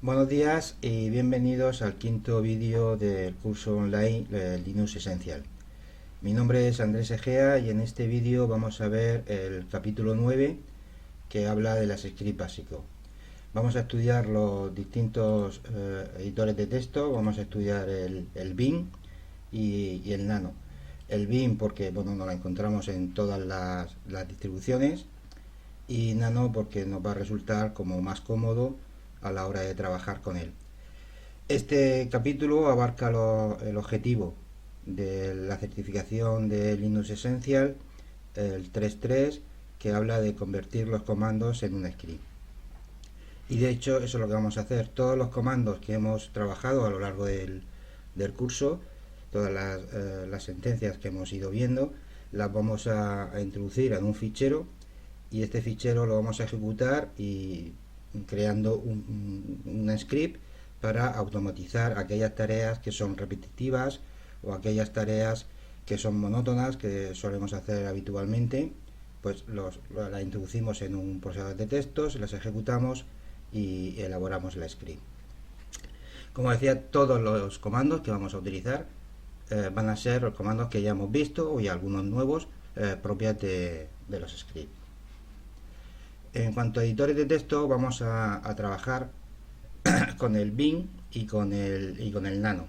Buenos días y bienvenidos al quinto vídeo del curso online Linux Essential. Mi nombre es Andrés Egea y en este vídeo vamos a ver el capítulo 9 que habla de las scripts básicos. Vamos a estudiar los distintos editores de texto, vamos a estudiar el Vim y el Nano. El Vim porque nos lo encontramos en todas las distribuciones, y Nano porque nos va a resultar como más cómodo a la hora de trabajar con él. Este capítulo abarca el objetivo de la certificación de Linux Essential, el 3.3, que habla de convertir los comandos en un script. Y de hecho eso es lo que vamos a hacer. Todos los comandos que hemos trabajado a lo largo del curso, todas las sentencias que hemos ido viendo, las vamos a introducir en un fichero, y este fichero lo vamos a ejecutar y creando un script para automatizar aquellas tareas que son repetitivas o aquellas tareas que son monótonas que solemos hacer habitualmente. Pues las introducimos en un procesador de textos, las ejecutamos y elaboramos el script. Como decía, todos los comandos que vamos a utilizar van a ser los comandos que ya hemos visto y algunos nuevos propios de los scripts. En cuanto a editores de texto, vamos a trabajar con el Vim y con el Nano.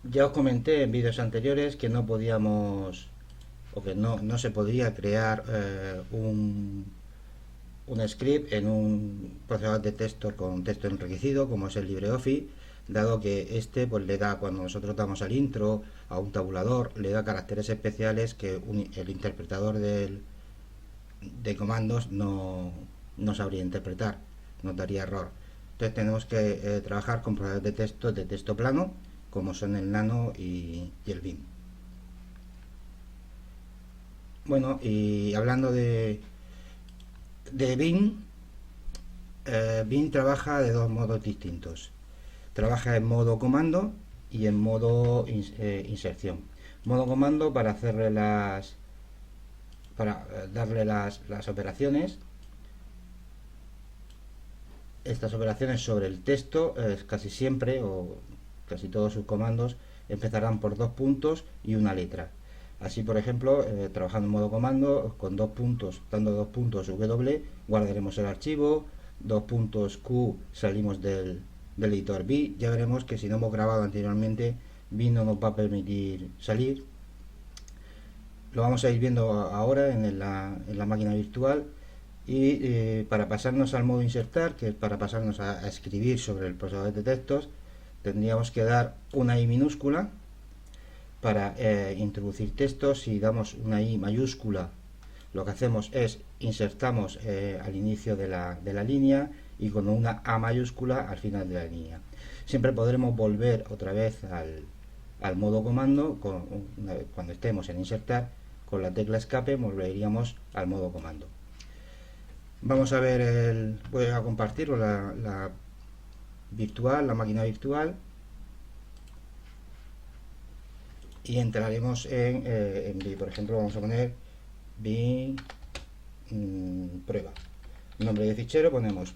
Ya os comenté en vídeos anteriores que no podíamos, o que no se podría crear un script en un procesador de texto con texto enriquecido como es el LibreOffice, dado que este pues le da, cuando nosotros damos al intro a un tabulador, le da caracteres especiales que el interpretador de comandos no sabría interpretar, nos daría error. Entonces tenemos que trabajar con procesadores de texto plano, como son el Nano y el Vim. Bueno, y hablando de Vim, Vim trabaja de dos modos distintos. Trabaja en modo comando y en modo inserción. Modo comando para hacerle darle las operaciones. Estas operaciones sobre el texto casi siempre, o casi todos sus comandos, empezarán por dos puntos y una letra. Así, por ejemplo, trabajando en modo comando, con dos puntos, dando dos puntos W, guardaremos el archivo, dos puntos Q, salimos del editor Vim. Ya veremos que si no hemos grabado anteriormente, Vim no nos va a permitir salir. Lo vamos a ir viendo ahora en la máquina virtual. Y para pasarnos al modo insertar, que es para pasarnos a escribir sobre el procesador de textos, tendríamos que dar una I minúscula para introducir textos. Si damos una I mayúscula, lo que hacemos es insertamos al iguinicio de la línea, y con una A mayúscula al final de la línea. Siempre podremos volver otra vez al modo comando cuando estemos en insertar. Con la tecla escape volveríamos al modo comando. Vamos a ver voy a compartir la máquina virtual, y entraremos en por ejemplo, vamos a poner Vim prueba. Nombre de fichero ponemos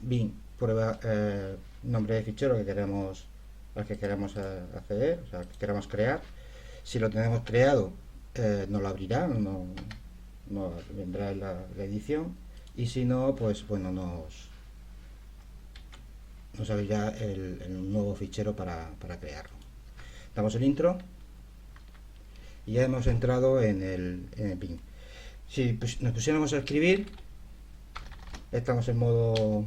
Vim prueba, nombre de fichero al que queremos acceder, o sea, que queramos crear. Si lo tenemos creado, nos lo abrirá, no vendrá en la edición, y si no, pues bueno, nos abrirá el nuevo fichero para crearlo. Damos el intro y ya hemos entrado en el Vim. Si nos pusiéramos a escribir, estamos en modo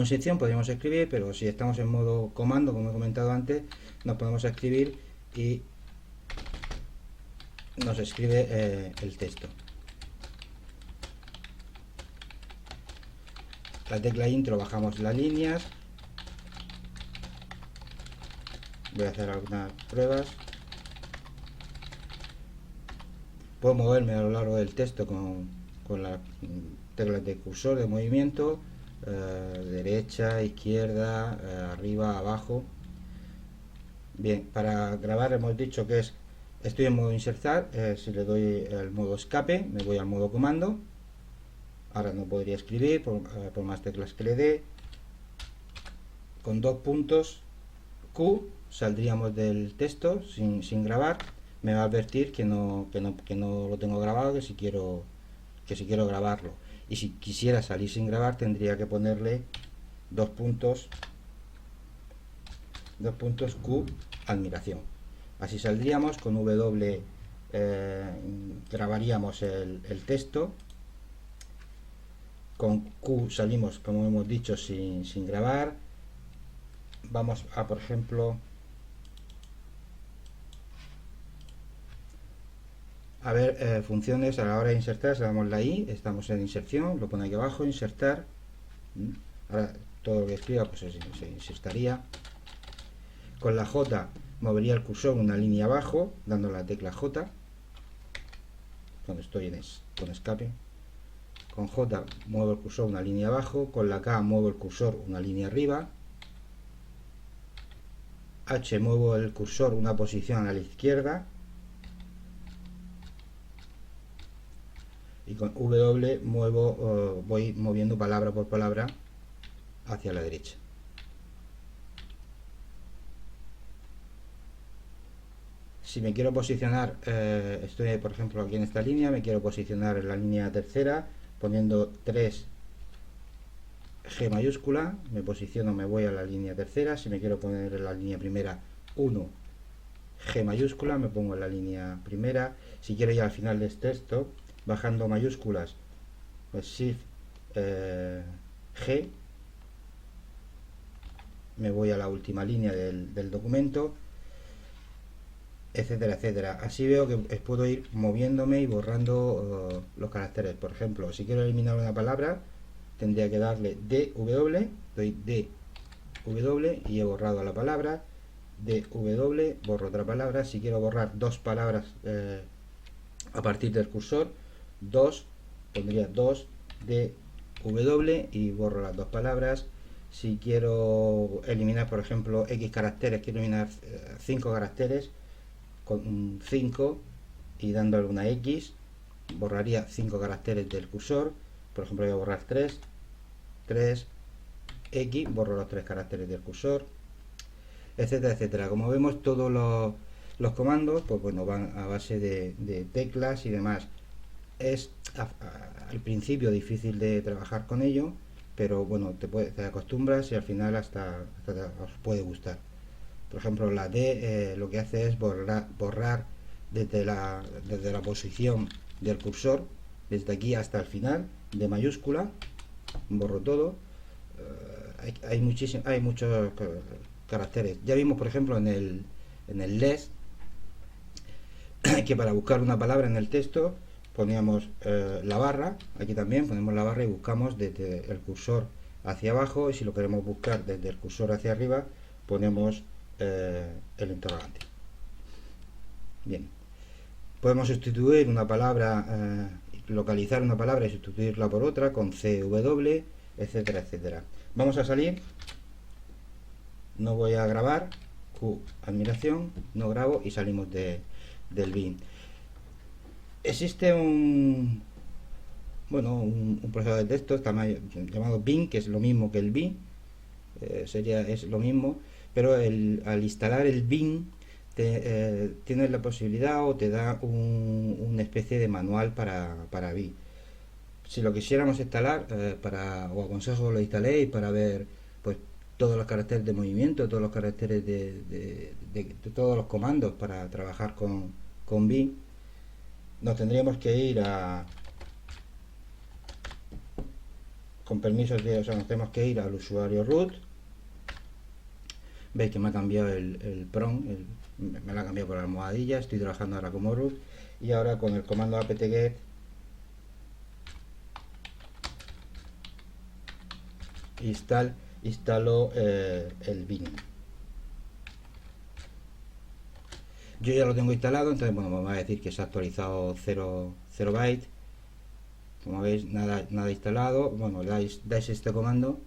sección, podríamos escribir, pero si estamos en modo comando, como he comentado antes, nos podemos escribir y nos escribe el texto. La tecla intro, bajamos las líneas. Voy a hacer algunas pruebas. Puedo moverme a lo largo del texto con las teclas de cursor de movimiento, derecha, izquierda, arriba, abajo. Bien, para grabar hemos dicho que estoy en modo insertar. Si le doy el modo escape, me voy al modo comando Ahora no podría escribir por más teclas que le dé. Con 2 puntos Q saldríamos del texto sin grabar. Me va a advertir que no lo tengo grabado, que si quiero grabarlo. Y si quisiera salir sin grabar tendría que ponerle 2 puntos Q admiración. Así saldríamos. Con W grabaríamos el texto. Con Q salimos, como hemos dicho, sin grabar. Vamos a, por ejemplo, a ver funciones a la hora de insertar. Le damos la I, estamos en inserción, lo pone aquí abajo, insertar. Ahora todo lo que escriba pues se insertaría. Con la J movería el cursor una línea abajo, dando la tecla J cuando estoy con escape. Con J muevo el cursor una línea abajo, con la K muevo el cursor una línea arriba. H muevo el cursor una posición a la izquierda. Y con W voy moviendo palabra por palabra hacia la derecha. Si me quiero posicionar, estoy por ejemplo aquí en esta línea, me quiero posicionar en la línea tercera, poniendo 3 G mayúscula, me posiciono, me voy a la línea tercera. Si me quiero poner en la línea primera, 1 G mayúscula, me pongo en la línea primera. Si quiero ir al final de este texto, bajando mayúsculas, pues Shift G, me voy a la última línea del documento, etcétera, etcétera. Así veo que puedo ir moviéndome y borrando los caracteres. Por ejemplo, si quiero eliminar una palabra, tendría que darle DW, doy DW y he borrado la palabra. DW, borro otra palabra. Si quiero borrar dos palabras a partir del cursor, pondría 2 DW y borro las dos palabras. Si quiero eliminar, por ejemplo, X caracteres, quiero eliminar 5 caracteres, con 5 y dándole una X, borraría 5 caracteres del cursor. Por ejemplo, voy a borrar 3 X, borro los 3 caracteres del cursor, etcétera, etcétera. Como vemos, todos los comandos pues bueno, van a base de teclas y demás. Es al principio difícil de trabajar con ello, pero bueno, te acostumbras y al final hasta os puede gustar. Por ejemplo, la D lo que hace es borrar desde la posición del cursor, desde aquí hasta el final, de mayúscula, borro todo. Hay muchos caracteres. Ya vimos, por ejemplo, en el less, que para buscar una palabra en el texto poníamos la barra. Aquí también ponemos la barra y buscamos desde el cursor hacia abajo, y si lo queremos buscar desde el cursor hacia arriba, ponemos el interrogante. Bien, podemos sustituir una palabra, localizar una palabra y sustituirla por otra con CW, etcétera, etcétera. Vamos a salir, no voy a grabar, Q admiración, no grabo y salimos del bin. Existe un procesador de texto llamado bin, que es lo mismo que el bin, es lo mismo, pero al instalar el bin tienes la posibilidad o te da una especie de manual para bin. Si lo quisiéramos instalar, os aconsejo que lo instaléis para ver pues todos los caracteres de movimiento, todos los caracteres de todos los comandos para trabajar con bin. Nos tendríamos que ir con permisos nos tenemos que ir al usuario root. Veis que me ha cambiado el prompt, me lo ha cambiado por la almohadilla. Estoy trabajando ahora como root, y ahora con el comando apt-get instalo el bin. Yo ya lo tengo instalado, entonces bueno, me va a decir que se ha actualizado 0 bytes. Como veis, nada instalado. Bueno, dais este comando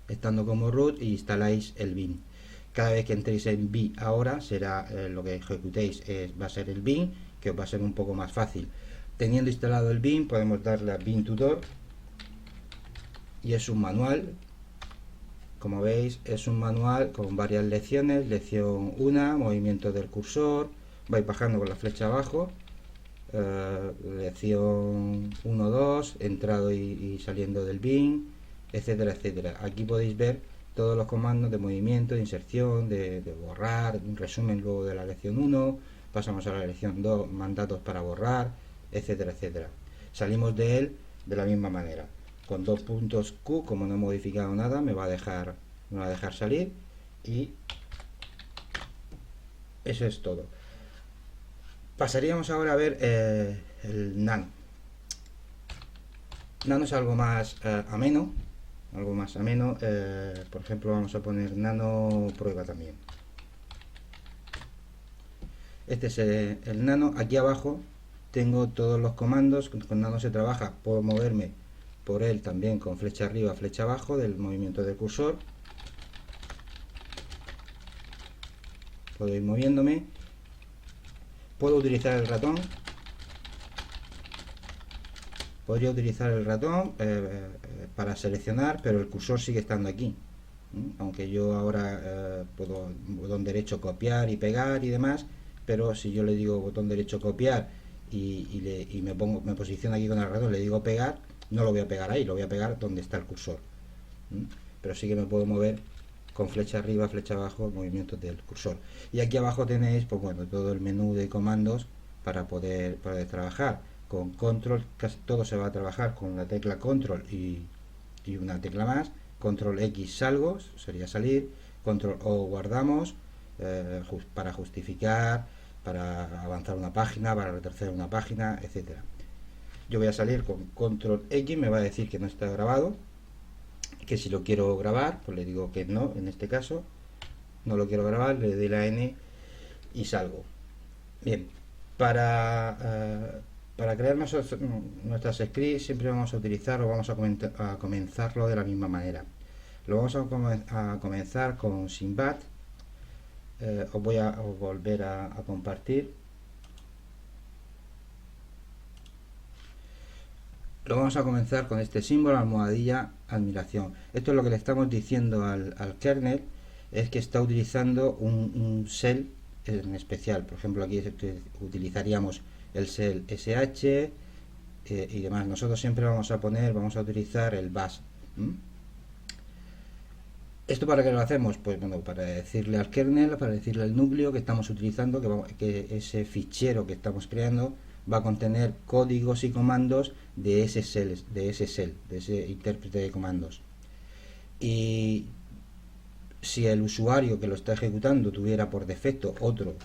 estando como root y instaláis el bin. Cada vez que entréis en bin ahora será lo que ejecutéis va a ser el bin, que os va a ser un poco más fácil. Teniendo instalado el bin, podemos darle a bin tutor y es un manual. Como veis, es un manual con varias lecciones. Lección 1, movimiento del cursor, vais bajando con la flecha abajo. Lección 1, 2, entrado y saliendo del bin, etcétera, etcétera. Aquí podéis ver todos los comandos de movimiento, de inserción, de borrar, un resumen luego de la lección 1, pasamos a la lección 2, mandatos para borrar, etcétera, etcétera. Salimos de él de la misma manera. Con dos puntos Q, como no he modificado nada, me va a dejar salir, y eso es todo. Pasaríamos ahora a ver el nano. Nano es algo más ameno. Por ejemplo, vamos a poner nano prueba también. Este es el nano. Aquí abajo tengo todos los comandos. Con nano se trabaja. Puedo moverme por él también con flecha arriba, flecha abajo del movimiento del cursor. Puedo ir moviéndome. Puedo utilizar el ratón. Podría utilizar el ratón para seleccionar, pero el cursor sigue estando aquí. Aunque yo ahora puedo botón derecho copiar y pegar y demás, pero si yo le digo botón derecho copiar y me posiciono aquí con el ratón, le digo pegar, no lo voy a pegar ahí, lo voy a pegar donde está el cursor. Pero sí que me puedo mover con flecha arriba, flecha abajo, movimientos del cursor. Y aquí abajo tenéis, pues bueno, todo el menú de comandos para poder trabajar. Con control, casi todo se va a trabajar con la tecla control y una tecla más. Control X salgo, sería salir. Control O guardamos, para justificar, para avanzar una página, para retroceder una página, etcétera. Yo voy a salir con control X, me va a decir que no está grabado, que si lo quiero grabar, pues le digo que no, en este caso no lo quiero grabar, le doy la N y salgo. Bien, para crear nuestras scripts siempre vamos a utilizar o vamos a comenzarlo de la misma manera. Lo vamos a comenzar con Simbat. Os voy a volver a compartir. Lo vamos a comenzar con este símbolo, almohadilla, admiración. Esto es lo que le estamos diciendo al kernel, es que está utilizando un shell en especial. Por ejemplo, aquí utilizaríamos el shell SH y demás. Nosotros siempre vamos a utilizar el bash. ¿Esto para qué lo hacemos? Pues bueno, para decirle al kernel, para decirle al núcleo que estamos utilizando, que ese fichero que estamos creando va a contener códigos y comandos de ese shell, de ese intérprete de comandos. Y si el usuario que lo está ejecutando tuviera por defecto otro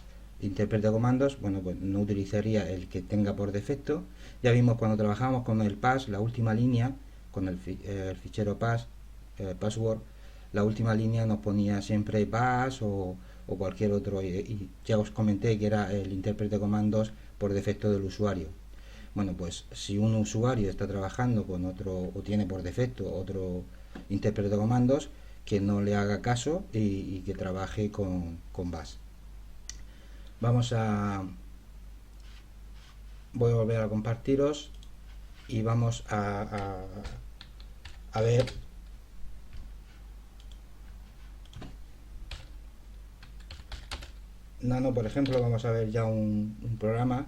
intérprete de comandos, bueno, pues no utilizaría el que tenga por defecto. Ya vimos cuando trabajamos con el pass, la última línea, con el fichero pass, password, la última línea nos ponía siempre bash o cualquier otro, y ya os comenté que era el intérprete de comandos por defecto del usuario. Bueno, pues si un usuario está trabajando con otro o tiene por defecto otro intérprete de comandos, que no le haga caso y que trabaje con bash. Voy a volver a compartiros y vamos a ver Nano. Por ejemplo, vamos a ver ya un programa.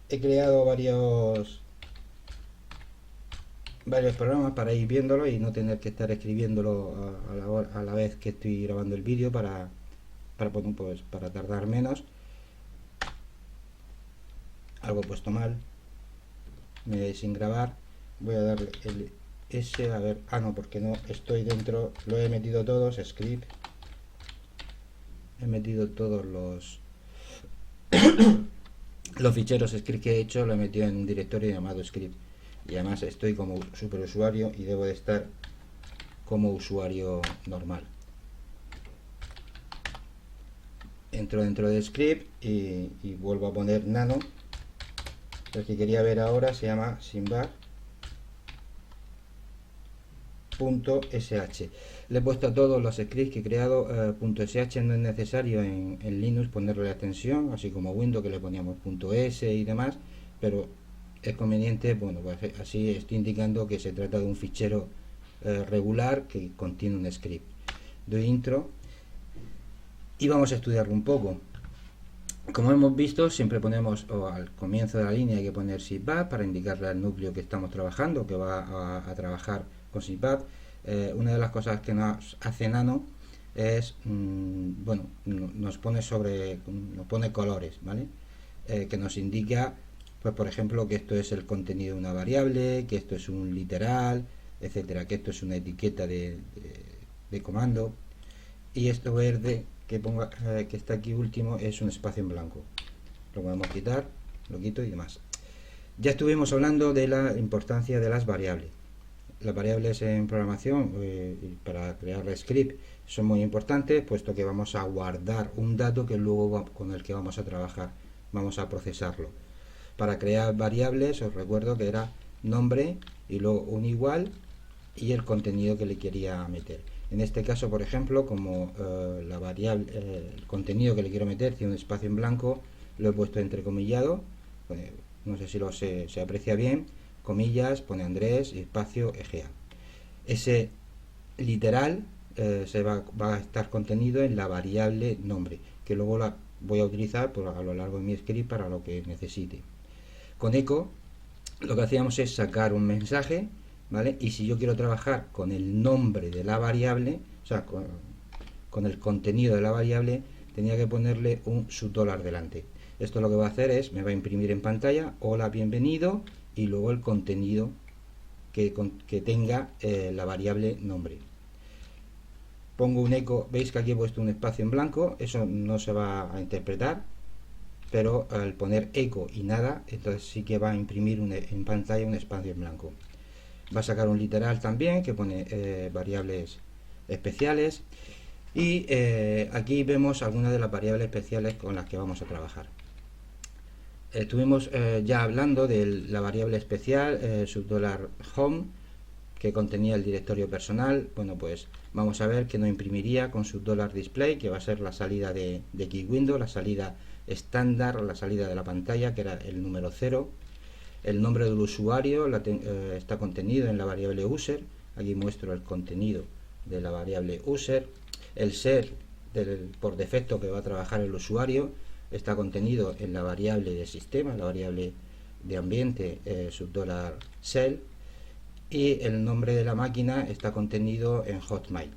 He creado varios programas para ir viéndolo y no tener que estar escribiéndolo a la vez que estoy grabando el vídeo, para tardar menos. Algo he puesto mal, sin grabar. Voy a darle el S, a ver, no, porque no estoy dentro, lo he metido todos, script, he metido todos los ficheros script que he hecho, lo he metido en un directorio llamado script, y además estoy como superusuario y debo de estar como usuario normal. Entro dentro del script y vuelvo a poner nano. El que quería ver ahora se llama simbar.sh. Le he puesto a todos los scripts que he creado .sh. No es necesario en Linux ponerle la extensión, así como Windows, que le poníamos .s y demás, pero es conveniente, bueno, pues así estoy indicando que se trata de un fichero regular que contiene un script. Doy intro y vamos a estudiarlo un poco. Como hemos visto, siempre ponemos, o al comienzo de la línea hay que poner SysBab para indicarle al núcleo que estamos trabajando, que va a trabajar con SysBab. Una de las cosas que nos hace Nano es, bueno, nos pone colores, ¿vale? Que nos indica, pues por ejemplo, que esto es el contenido de una variable, que esto es un literal, etcétera, que esto es una etiqueta de comando, y esto verde que está aquí último es un espacio en blanco. Lo podemos quitar, lo quito y demás. Ya estuvimos hablando de la importancia de las variables. Las variables en programación para crear script son muy importantes, puesto que vamos a guardar un dato que luego con el que vamos a trabajar, vamos a procesarlo. Para crear variables os recuerdo que era nombre y luego un igual y el contenido que le quería meter. En este caso, por ejemplo, como la variable, el contenido que le quiero meter tiene un espacio en blanco, lo he puesto entrecomillado, no sé si se aprecia bien, comillas, pone Andrés, espacio, Egea. Ese literal va a estar contenido en la variable nombre, que luego la voy a utilizar a lo largo de mi script para lo que necesite. Con echo lo que hacíamos es sacar un mensaje, ¿vale? Y si yo quiero trabajar con el nombre de la variable, o sea, con el contenido de la variable, tenía que ponerle un $$ delante. Esto lo que va a hacer es, me va a imprimir en pantalla, hola, bienvenido, y luego el contenido que tenga la variable nombre. Pongo un echo, veis que aquí he puesto un espacio en blanco, eso no se va a interpretar, pero al poner echo y nada, entonces sí que va a imprimir en pantalla un espacio en blanco. Va a sacar un literal también que pone variables especiales, y aquí vemos algunas de las variables especiales con las que vamos a trabajar. Estuvimos ya hablando de la variable especial $home, que contenía el directorio personal. Bueno, pues vamos a ver que no imprimiría con $display, que va a ser la salida de Xwindow, la salida estándar, la salida de la pantalla, que era el número 0. El nombre del usuario está contenido en la variable user. Aquí muestro el contenido de la variable user. El ser por defecto que va a trabajar el usuario está contenido en la variable de sistema, la variable de ambiente, $shell. Y el nombre de la máquina está contenido en hostname,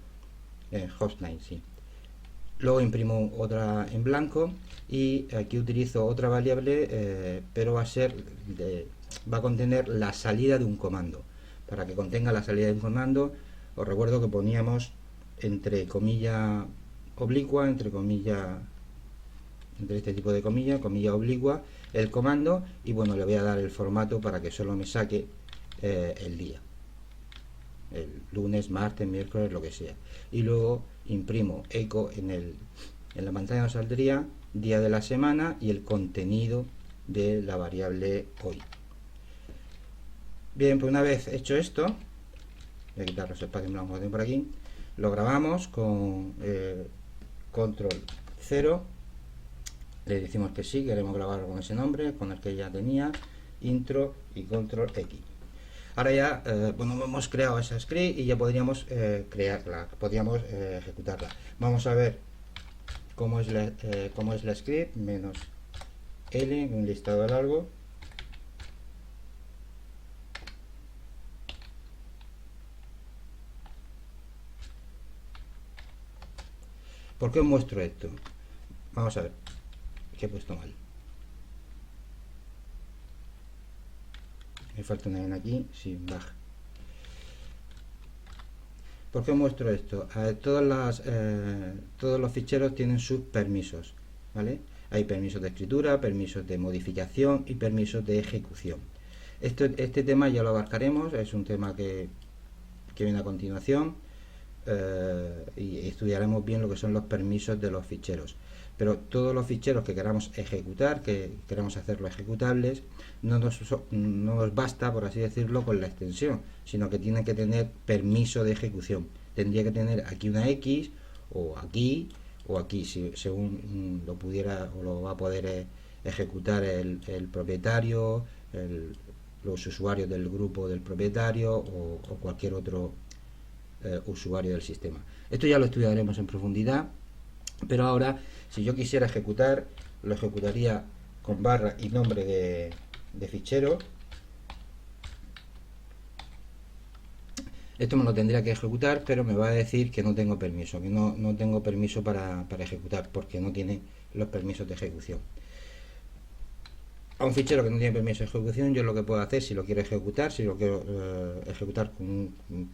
sí. Luego imprimo otra en blanco y aquí utilizo otra variable, pero va a contener la salida de un comando. Para que contenga la salida de un comando, os recuerdo que poníamos entre comilla oblicua, entre este tipo de comilla oblicua, el comando, y bueno, le voy a dar el formato para que solo me saque el día, el lunes, martes, miércoles, lo que sea, y luego imprimo echo en la pantalla. Nos saldría día de la semana y el contenido de la variable hoy. Bien, pues una vez hecho esto, voy a quitar los espacios blancos que tengo por aquí, lo grabamos con control 0, le decimos que sí, queremos grabarlo con ese nombre, con el que ya tenía, intro y control X. Ahora ya, bueno, hemos creado esa script y ya podríamos podríamos ejecutarla. Vamos a ver cómo es la script, -L, un listado largo. ¿Por qué os muestro esto? Vamos a ver, que he puesto mal. Me falta una N aquí, sí, baja. ¿Por qué os muestro esto? Todos los ficheros tienen sus permisos, ¿vale? Hay permisos de escritura, permisos de modificación y permisos de ejecución. Este tema ya lo abarcaremos, es un tema que viene a continuación, y estudiaremos bien lo que son los permisos de los ficheros. Pero todos los ficheros que queramos ejecutar, que queramos hacerlos ejecutables, no nos basta, por así decirlo, con la extensión, sino que tienen que tener permiso de ejecución. Tendría que tener aquí una X, o aquí, según lo pudiera o lo va a poder ejecutar el propietario, los usuarios del grupo del propietario o cualquier otro usuario del sistema. Esto ya lo estudiaremos en profundidad, pero ahora si yo quisiera ejecutar, lo ejecutaría con barra y nombre de fichero. Esto me lo tendría que ejecutar, pero me va a decir que no tengo permiso, que no tengo permiso para ejecutar, porque no tiene los permisos de ejecución. A un fichero que no tiene permiso de ejecución, yo lo que puedo hacer, si lo quiero ejecutar, si lo quiero ejecutar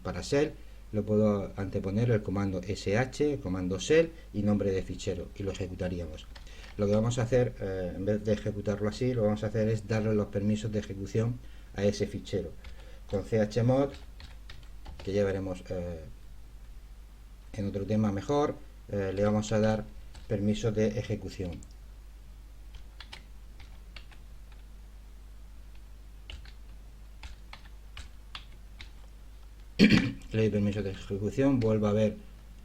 para shell, lo puedo anteponer el comando sh, el comando shell y nombre de fichero, y lo ejecutaríamos. Lo que vamos a hacer, en vez de ejecutarlo así, lo que vamos a hacer es darle los permisos de ejecución a ese fichero. Con chmod, que ya veremos en otro tema mejor, le vamos a dar permisos de ejecución. Le doy permiso de ejecución, vuelvo a ver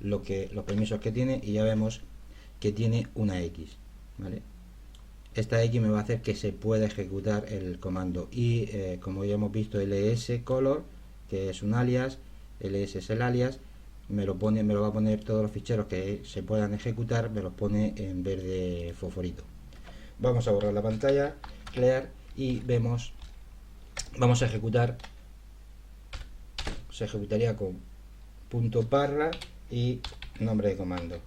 los permisos que tiene y ya vemos que tiene una X, ¿vale? Esta X me va a hacer que se pueda ejecutar el comando y como ya hemos visto, lscolor, que es un alias, ls es el alias, me lo va a poner todos los ficheros que se puedan ejecutar, me los pone en verde fosforito. Vamos a borrar la pantalla, clear, y vemos, vamos a ejecutar. Se ejecutaría con punto barra y nombre de comando.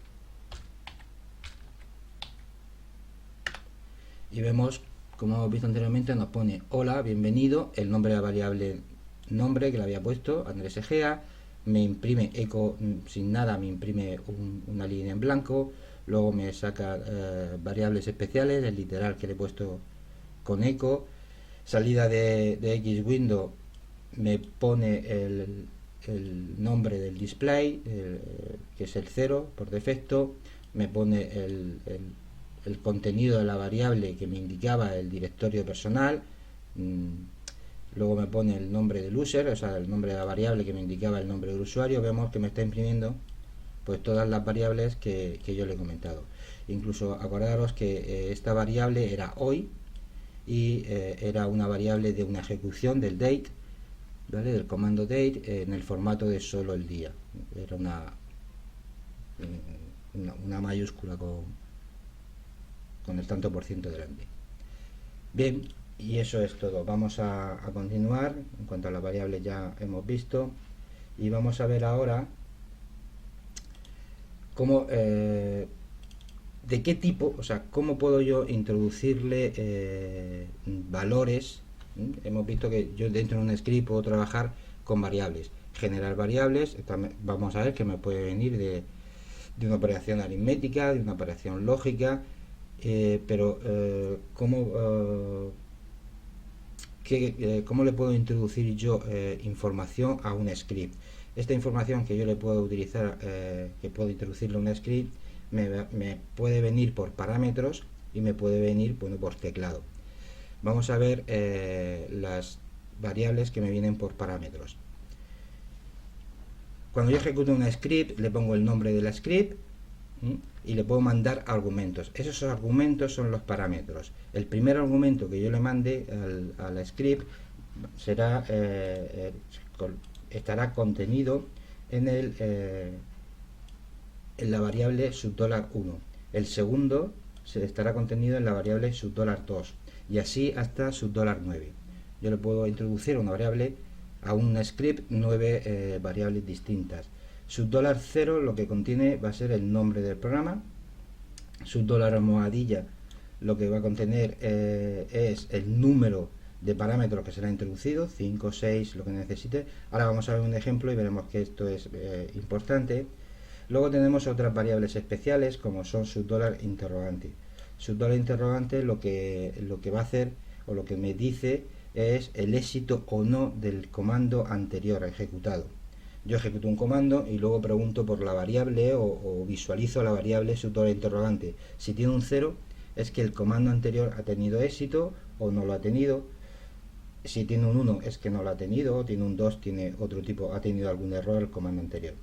Y vemos, como hemos visto anteriormente, nos pone hola, bienvenido, el nombre de la variable nombre que le había puesto, Andrés Egea, me imprime eco sin nada, me imprime una línea en blanco, luego me saca variables especiales, el literal que le he puesto con eco, salida de X window, me pone el nombre del display, que es el 0 por defecto, me pone el contenido de la variable que me indicaba el directorio personal, luego me pone el nombre del user, o sea, el nombre de la variable que me indicaba el nombre del usuario. Vemos que me está imprimiendo pues todas las variables que yo le he comentado. Incluso acordaros que esta variable era hoy y era una variable de una ejecución del date, ¿vale? Del comando date en el formato de solo el día. Era una mayúscula con el tanto por ciento delante. Bien, y eso es todo. Vamos a continuar. En cuanto a las variables ya hemos visto, y vamos a ver ahora cómo de qué tipo, o sea, cómo puedo yo introducirle valores. Hemos visto que yo dentro de un script puedo trabajar con variables, generar variables. Vamos a ver que me puede venir de una operación aritmética, de una operación lógica, pero ¿cómo le puedo introducir yo información a un script? Esta información que yo le puedo utilizar, que puedo introducirle a un script, me puede venir por parámetros y me puede venir, bueno, por teclado. Vamos a ver las variables que me vienen por parámetros. Cuando yo ejecuto una script, le pongo el nombre de la script y le puedo mandar argumentos. Esos argumentos son los parámetros. El primer argumento que yo le mande a la script será estará contenido en la variable $1. El segundo estará contenido en la variable $2 y así hasta $9. Yo le puedo introducir una variable a un script 9 variables distintas. $0 lo que contiene va a ser el nombre del programa. $almohadilla lo que va a contener es el número de parámetros que será introducido, 5, 6, lo que necesite. Ahora vamos a ver un ejemplo y veremos que esto es importante. Luego tenemos otras variables especiales como son $interrogante. $interrogante lo que va a hacer o lo que me dice es el éxito o no del comando anterior ejecutado. Yo ejecuto un comando y luego pregunto por la variable o visualizo la variable $interrogante. Si tiene un 0 es que el comando anterior ha tenido éxito o no lo ha tenido. Si tiene un 1 es que no lo ha tenido, o tiene un 2, tiene otro tipo, ha tenido algún error el comando anterior.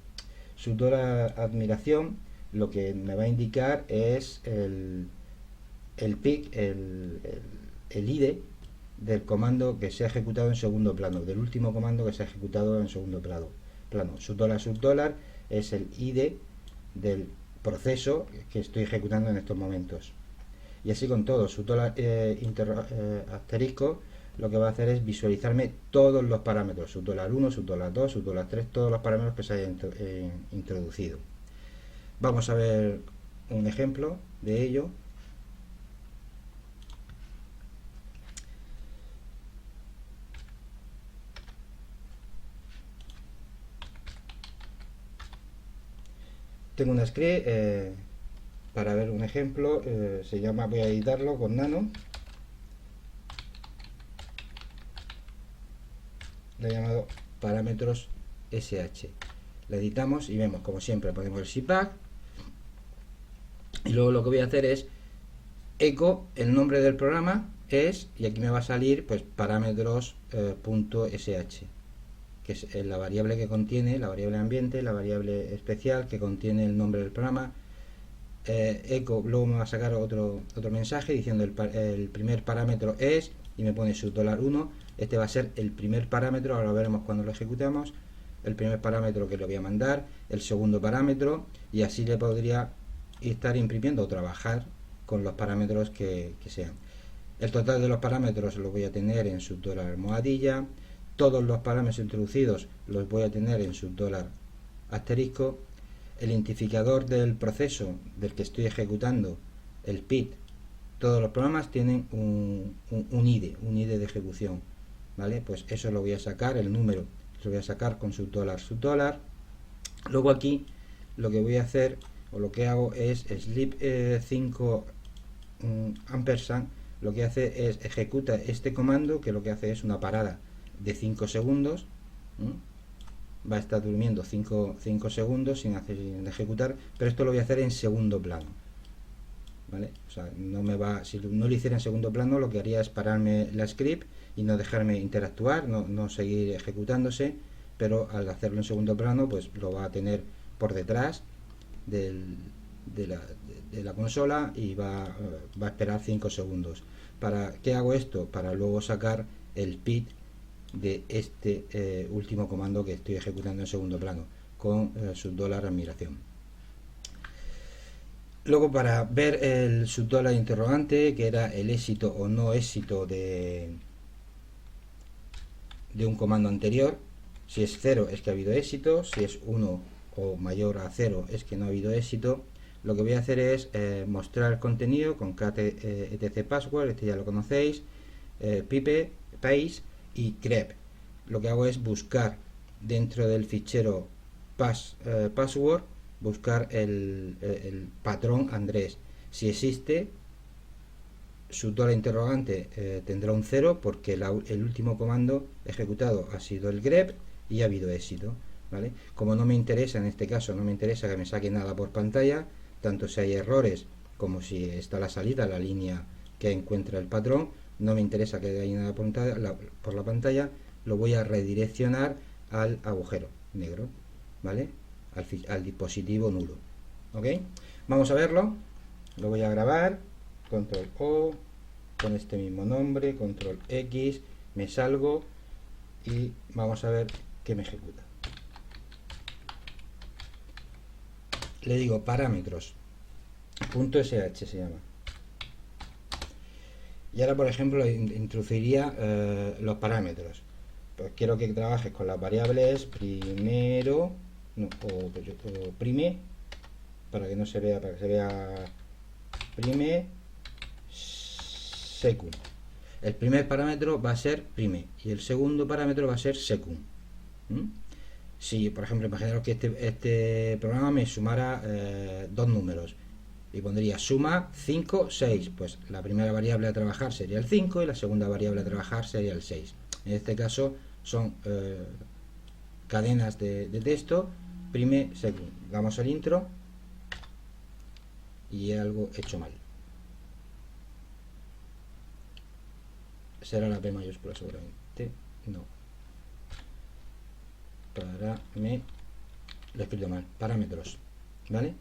$admiración lo que me va a indicar es el PIC, el IDE del comando que se ha ejecutado en segundo plano, del último comando que se ha ejecutado en segundo plano. Subdólar es el ID del proceso que estoy ejecutando en estos momentos. Y así con todo. Subdólar asterisco lo que va a hacer es visualizarme todos los parámetros, subdólar 1, subdólar 2, subdólar 3, todos los parámetros que se hayan introducido. Vamos a ver un ejemplo de ello. Tengo una script para ver un ejemplo, se llama, voy a editarlo con Nano. Le he llamado parámetros SH. Le editamos y vemos, como siempre, ponemos el SIPAC. Y luego lo que voy a hacer es echo el nombre del programa es, y aquí me va a salir pues parámetros .sh, que es la variable que contiene, la variable ambiente, la variable especial que contiene el nombre del programa. Echo, luego me va a sacar otro mensaje diciendo el primer parámetro es, y me pone $1. Este va a ser el primer parámetro, ahora lo veremos cuando lo ejecutemos, el primer parámetro que le voy a mandar, el segundo parámetro, y así le podría estar imprimiendo o trabajar con los parámetros que sean. El total de los parámetros lo voy a tener en $almohadilla, todos los parámetros introducidos los voy a tener en $asterisco, el identificador del proceso del que estoy ejecutando, el PID, todos los programas tienen un ID de ejecución, ¿vale? Pues eso lo voy a sacar, el número lo voy a sacar con $. Luego aquí lo que voy a hacer, o lo que hago es sleep 5 ampersand, lo que hace es ejecuta este comando, que lo que hace es una parada de 5 segundos, va a estar durmiendo 5 segundos sin ejecutar, pero esto lo voy a hacer en segundo plano, ¿vale? O sea, si no lo hiciera en segundo plano, lo que haría es pararme la script y no dejarme interactuar, no seguir ejecutándose, pero al hacerlo en segundo plano, pues lo va a tener por detrás de la consola y va a esperar 5 segundos. ¿Para qué hago esto? Para luego sacar el PID de este último comando que estoy ejecutando en segundo plano con $admiración. Luego, para ver el $interrogante, que era el éxito o no éxito de un comando anterior, si es 0 es que ha habido éxito, si es 1 o mayor a 0 es que no ha habido éxito. Lo que voy a hacer es mostrar contenido con cat etc password, este ya lo conocéis, pipe, paste y grep. Lo que hago es buscar dentro del fichero password, buscar el patrón Andrés. Si existe, $interrogante tendrá un 0 porque el último comando ejecutado ha sido el grep y ha habido éxito, ¿vale? Como no me interesa, en este caso no me interesa que me saque nada por pantalla, tanto si hay errores como si está la salida, la línea que encuentra el patrón, no me interesa que haya nada por la pantalla, lo voy a redireccionar al agujero negro, ¿vale? Al dispositivo nulo, ¿ok? Vamos a verlo, lo voy a grabar, control O, con este mismo nombre, control X, me salgo y vamos a ver que me ejecuta. Le digo parámetros, .sh se llama. Y ahora, por ejemplo, introduciría los parámetros. Pues quiero que trabajes con las variables primero o prime, para que no se vea, para que se vea prime secund. El primer parámetro va a ser prime y el segundo parámetro va a ser secund. Si, por ejemplo, imaginaros que este programa me sumara dos números y pondría suma 5, 6, pues la primera variable a trabajar sería el 5 y la segunda variable a trabajar sería el 6. En este caso son cadenas de texto, prime, secund. Vamos al intro y algo hecho mal. Será la P mayúscula seguramente. No. Lo he escrito mal. Parámetros. ¿Vale?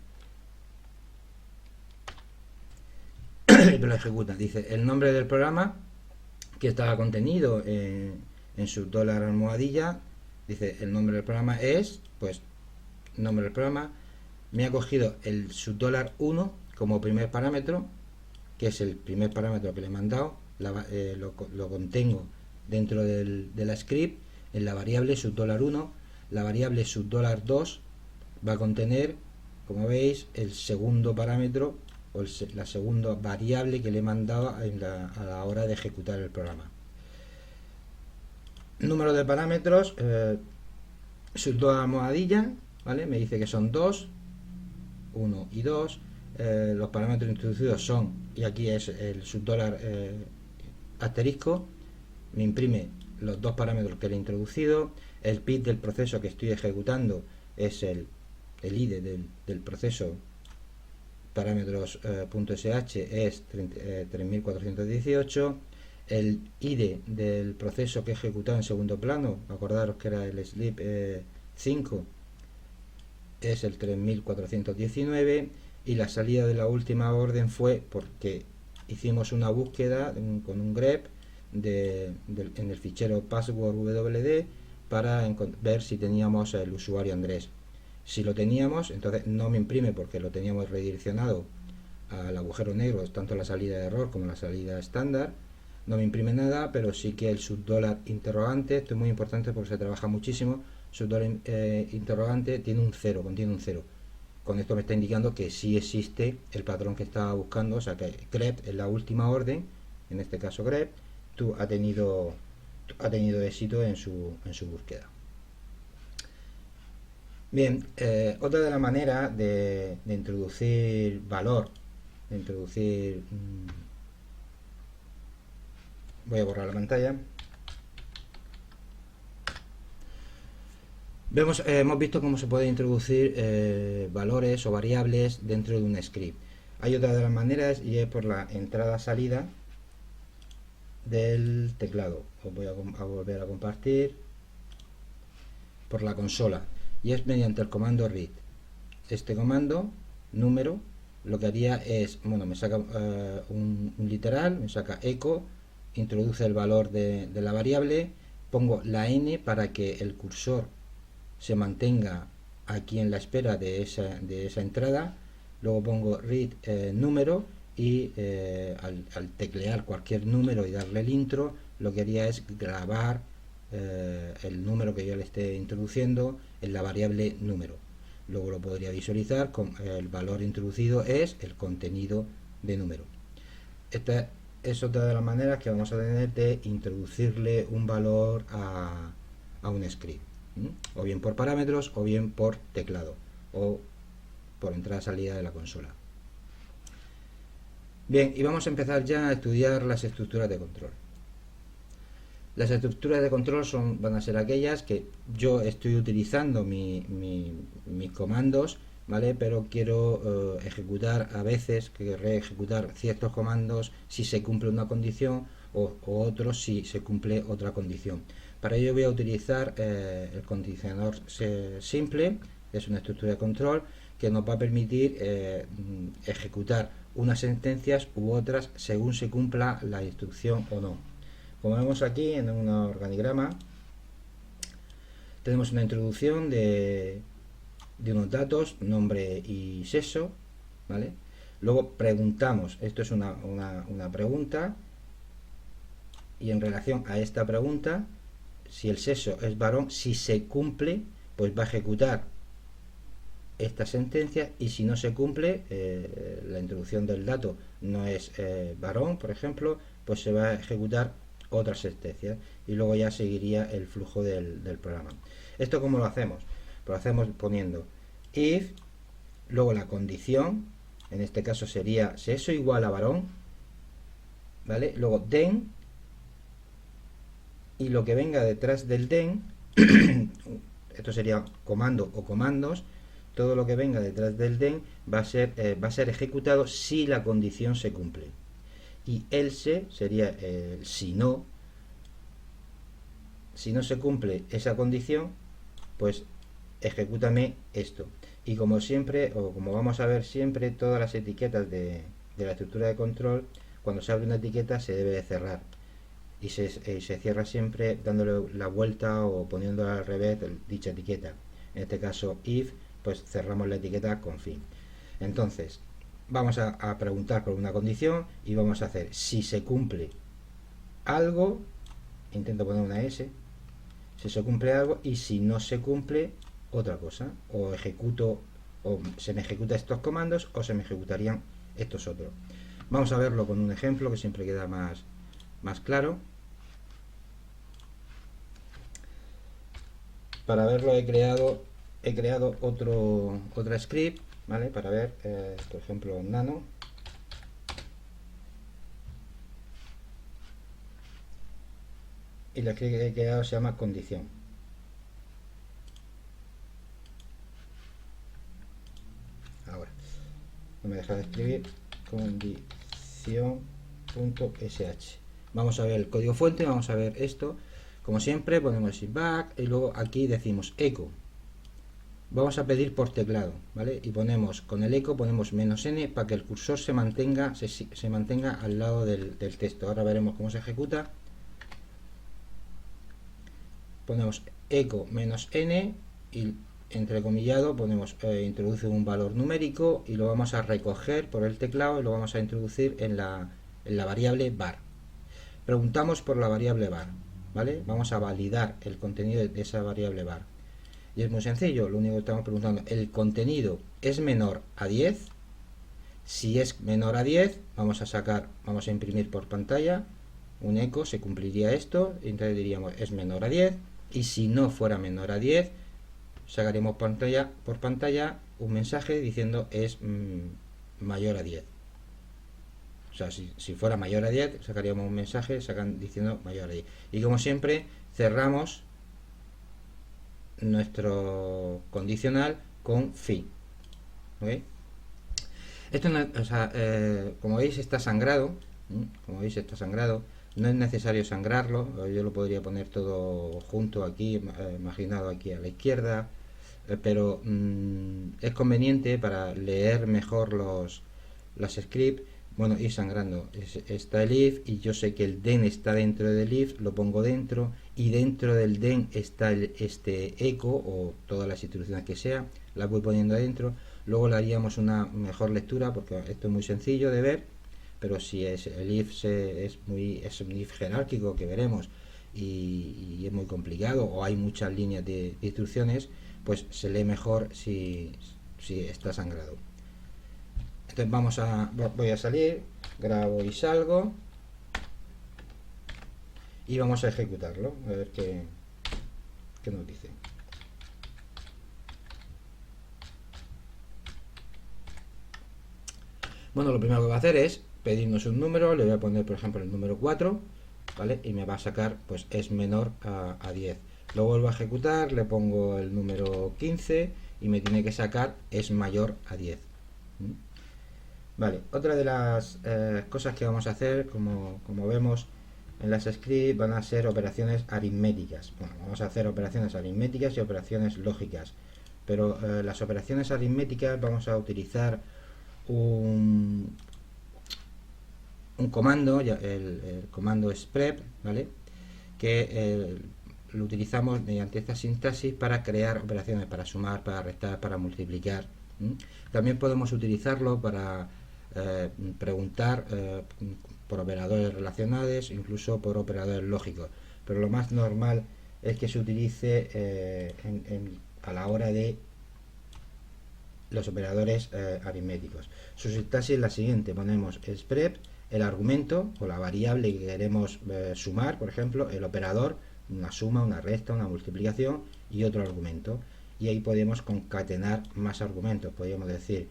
Lo ejecuta. Dice el nombre del programa, que estaba contenido en su dólar almohadilla. Dice el nombre del programa es, pues, nombre del programa. Me ha cogido el subdólar 1 como primer parámetro, que es el primer parámetro que le he mandado. Lo contengo dentro de la script en la variable subdólar 1. La variable subdólar 2 va a contener, como veis, el segundo parámetro o la segunda variable que le he mandado a la hora de ejecutar el programa. Número de parámetros, subdólar almohadilla, ¿vale? Me dice que son 2, 1 y 2. Los parámetros introducidos son, y aquí es el subdólar asterisco, me imprime los dos parámetros que le he introducido. El PID del proceso que estoy ejecutando es el ID del proceso parámetros .sh es 3418. El ID del proceso que he ejecutado en segundo plano, acordaros que era el sleep 5, es el 3419. Y la salida de la última orden fue porque hicimos una búsqueda con un grep en el fichero password.wd para ver si teníamos el usuario Andrés. Si lo teníamos, entonces no me imprime porque lo teníamos redireccionado al agujero negro, tanto la salida de error como la salida estándar. No me imprime nada, pero sí que el subdólar interrogante, esto es muy importante porque se trabaja muchísimo. Subdólar interrogante tiene un 0, contiene un 0. Con esto me está indicando que sí existe el patrón que estaba buscando, o sea que grep en la última orden, en este caso grep, ha tenido éxito en su búsqueda. Bien, otra de las maneras de introducir valor, voy a borrar la pantalla. Hemos visto cómo se puede introducir valores o variables dentro de un script. Hay otra de las maneras y es por la entrada-salida del teclado. Os voy a volver a compartir por la consola y es mediante el comando read. Este comando, número, lo que haría es, bueno, me saca un literal, me saca echo, introduce el valor de la variable, pongo la n para que el cursor se mantenga aquí en la espera de esa entrada. Luego pongo read número y al teclear cualquier número y darle el intro, lo que haría es grabar el número que yo le esté introduciendo en la variable número. Luego lo podría visualizar con el valor introducido es el contenido de número. Esta es otra de las maneras que vamos a tener de introducirle un valor a un script, o bien por parámetros o bien por teclado o por entrada-salida de la consola. Bien, y vamos a empezar ya a estudiar las estructuras de control. Las estructuras de control van a ser aquellas que yo estoy utilizando mis comandos, ¿vale? Pero quiero ejecutar, a veces querré ejecutar ciertos comandos si se cumple una condición o otros si se cumple otra condición. Para ello voy a utilizar el condicionador simple, que es una estructura de control que nos va a permitir ejecutar unas sentencias u otras según se cumpla la instrucción o no. Como vemos aquí en un organigrama, tenemos una introducción de unos datos, nombre y sexo, ¿vale? Luego preguntamos, esto es una pregunta, y en relación a esta pregunta, si el sexo es varón, si se cumple, pues va a ejecutar esta sentencia, y si no se cumple, la introducción del dato no es varón, por ejemplo, pues se va a ejecutar otra sentencia y luego ya seguiría el flujo del programa. ¿Esto cómo lo hacemos? Pues lo hacemos poniendo if, luego la condición, en este caso sería sexo igual a varón, ¿vale? Luego then, y lo que venga detrás del then, esto sería comando o comandos, todo lo que venga detrás del then va a ser ejecutado si la condición se cumple. Y else sería si no se cumple esa condición, pues ejecútame esto. Y como siempre, o como vamos a ver siempre, todas las etiquetas de la estructura de control, cuando se abre una etiqueta se debe de cerrar. y se cierra siempre dándole la vuelta o poniéndole al revés dicha etiqueta. En este caso if, pues cerramos la etiqueta con fin. Entonces vamos a preguntar por una condición y vamos a hacer si se cumple algo, intento poner una S, si se cumple algo, y si no se cumple otra cosa, o ejecuto, o se me ejecuta estos comandos o se me ejecutarían estos otros. Vamos a verlo con un ejemplo que siempre queda más claro. Para verlo he creado otra script, ¿vale? Para ver, por ejemplo, nano. Y la script que he creado se llama condición. Ahora, no me deja de escribir condición.sh. Vamos a ver el código fuente, vamos a ver esto. Como siempre ponemos back y luego aquí decimos echo. Vamos a pedir por teclado, ¿vale? Y ponemos con el echo ponemos "-n" para que el cursor se mantenga al lado del texto. Ahora veremos cómo se ejecuta. Ponemos echo "-n" y entrecomillado ponemos introduce un valor numérico y lo vamos a recoger por el teclado y lo vamos a introducir en la variable var. Preguntamos por la variable var, ¿vale? Vamos a validar el contenido de esa variable var. Y es muy sencillo, lo único que estamos preguntando, ¿el contenido es menor a 10? Si es menor a 10, vamos a imprimir por pantalla un eco, se cumpliría esto, y entonces diríamos es menor a 10, y si no fuera menor a 10, sacaríamos por pantalla un mensaje diciendo es mayor a 10. O sea, si fuera mayor a 10, sacaríamos un mensaje diciendo mayor a 10. Y como siempre, cerramos nuestro condicional con fin. ¿Okay? Esto no, como veis está sangrado. No es necesario sangrarlo. Yo lo podría poner todo junto aquí, imaginado aquí a la izquierda. Pero es conveniente para leer mejor las scripts. Bueno, ir sangrando. Está el if y yo sé que el den está dentro del if, lo pongo dentro, y dentro del den está este echo o todas las instrucciones que sea, las voy poniendo adentro. Luego le haríamos una mejor lectura porque esto es muy sencillo de ver, pero si el if es un if jerárquico que veremos y es muy complicado o hay muchas líneas de instrucciones, pues se lee mejor si está sangrado. Entonces voy a salir, grabo y salgo y vamos a ejecutarlo, a ver qué nos dice. Bueno, lo primero que va a hacer es pedirnos un número, le voy a poner por ejemplo el número 4, ¿vale? Y me va a sacar, pues es menor a 10. Lo vuelvo a ejecutar, le pongo el número 15 y me tiene que sacar es mayor a 10. Vale, otra de las cosas que vamos a hacer, como vemos en las scripts, van a ser operaciones aritméticas. Bueno, vamos a hacer operaciones aritméticas y operaciones lógicas, pero las operaciones aritméticas vamos a utilizar un comando, el comando spread, ¿vale? Que lo utilizamos mediante esta sintaxis para crear operaciones, para sumar, para restar, para multiplicar. También podemos utilizarlo para preguntar por operadores relacionados, incluso por operadores lógicos, pero lo más normal es que se utilice a la hora de los operadores aritméticos. Su sintaxis es la siguiente: ponemos spread, el argumento o la variable que queremos sumar, por ejemplo, el operador, una suma, una resta, una multiplicación y otro argumento. Y ahí podemos concatenar más argumentos. Podríamos decir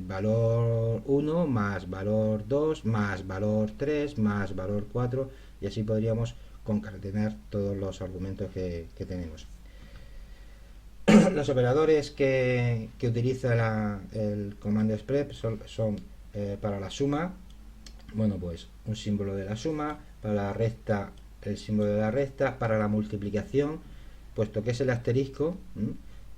valor 1 más valor 2 más valor 3 más valor 4, y así podríamos concatenar todos los argumentos que tenemos. Los operadores que utiliza el comando spread son para la suma, bueno, pues un símbolo de la suma, para la resta el símbolo de la resta, para la multiplicación, puesto que es el asterisco,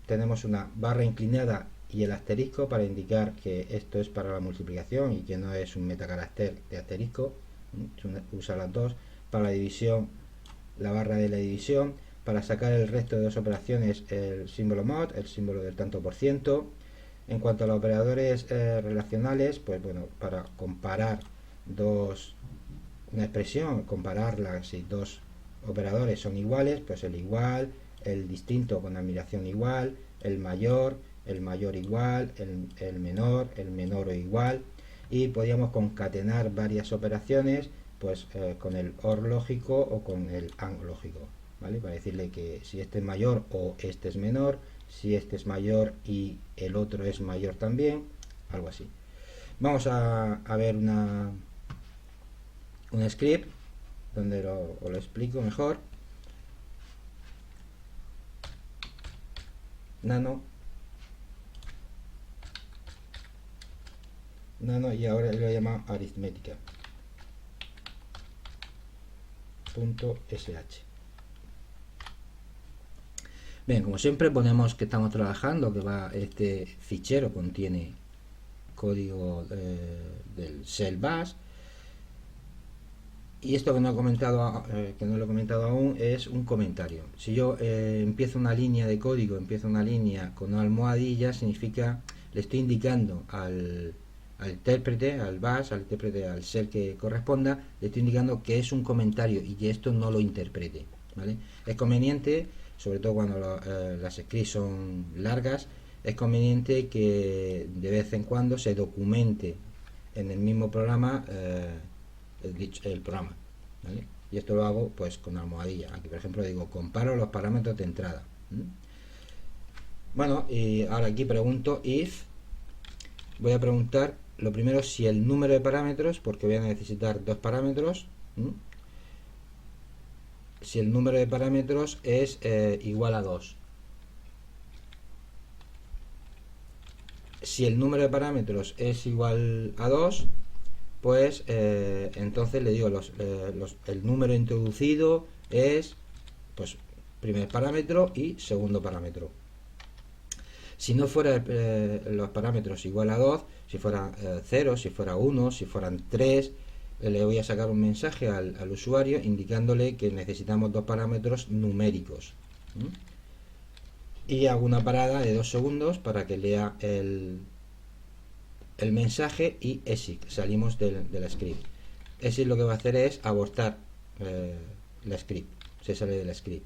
tenemos una barra inclinada y el asterisco para indicar que esto es para la multiplicación y que no es un metacarácter de asterisco, usa las dos. para la división la barra de la división, para sacar el resto de las operaciones el símbolo mod, el símbolo del tanto por ciento. En cuanto a los operadores relacionales, pues bueno, para comparar una expresión, compararla si dos operadores son iguales, pues el igual, el distinto con admiración igual, el mayor igual, el menor o igual, y podíamos concatenar varias operaciones pues con el OR lógico o con el AND lógico, ¿vale? Para decirle que si este es mayor o este es menor, si este es mayor y el otro es mayor también, algo así. Vamos a ver un script donde os lo explico mejor. Nano, y ahora lo llama aritmética .sh. Bien, como siempre ponemos que estamos trabajando, que este fichero contiene código del shell bash, y esto que no he comentado, lo he comentado aún, es un comentario. Si yo empiezo una línea de código, empiezo una línea con una almohadilla, significa le estoy indicando al intérprete, al bash, al intérprete, al shell que corresponda, le estoy indicando que es un comentario y que esto no lo interprete, ¿vale? Es conveniente, sobre todo cuando las scripts son largas, es conveniente que de vez en cuando se documente en el mismo programa el programa, ¿vale? Y esto lo hago pues con almohadilla. Aquí por ejemplo digo comparo los parámetros de entrada. Bueno, y ahora aquí pregunto if. Voy a preguntar lo primero si el número de parámetros, porque voy a necesitar dos parámetros, si el número de parámetros es igual a 2. Si el número de parámetros es igual a 2, pues entonces le digo el número introducido es pues primer parámetro y segundo parámetro. Si no fuera los parámetros igual a 2, si fuera 0, si fuera 1, si fueran 3, le voy a sacar un mensaje al usuario indicándole que necesitamos dos parámetros numéricos. Y hago una parada de 2 segundos para que lea el mensaje y exit, salimos de la script. Exit lo que va a hacer es abortar la script, se sale de la script.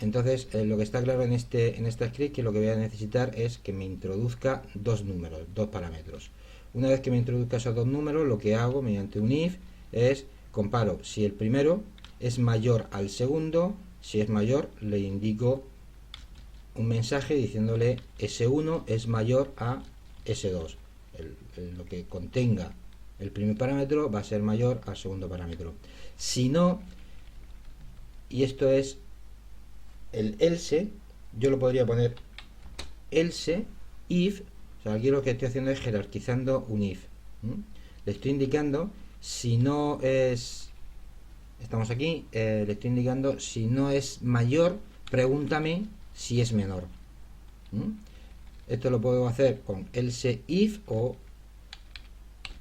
Entonces lo que está claro en esta script, que lo que voy a necesitar es que me introduzca dos números, dos parámetros. Una vez que me introduzca esos dos números, lo que hago mediante un if es comparo si el primero es mayor al segundo. Si es mayor, le indico un mensaje diciéndole S1 es mayor a S2. Lo que contenga el primer parámetro va a ser mayor al segundo parámetro. Si no, y esto es el else, yo lo podría poner else if. O sea, aquí lo que estoy haciendo es jerarquizando un if. Le estoy indicando si no es, estamos aquí, le estoy indicando si no es mayor, pregúntame si es menor. Esto lo puedo hacer con else if o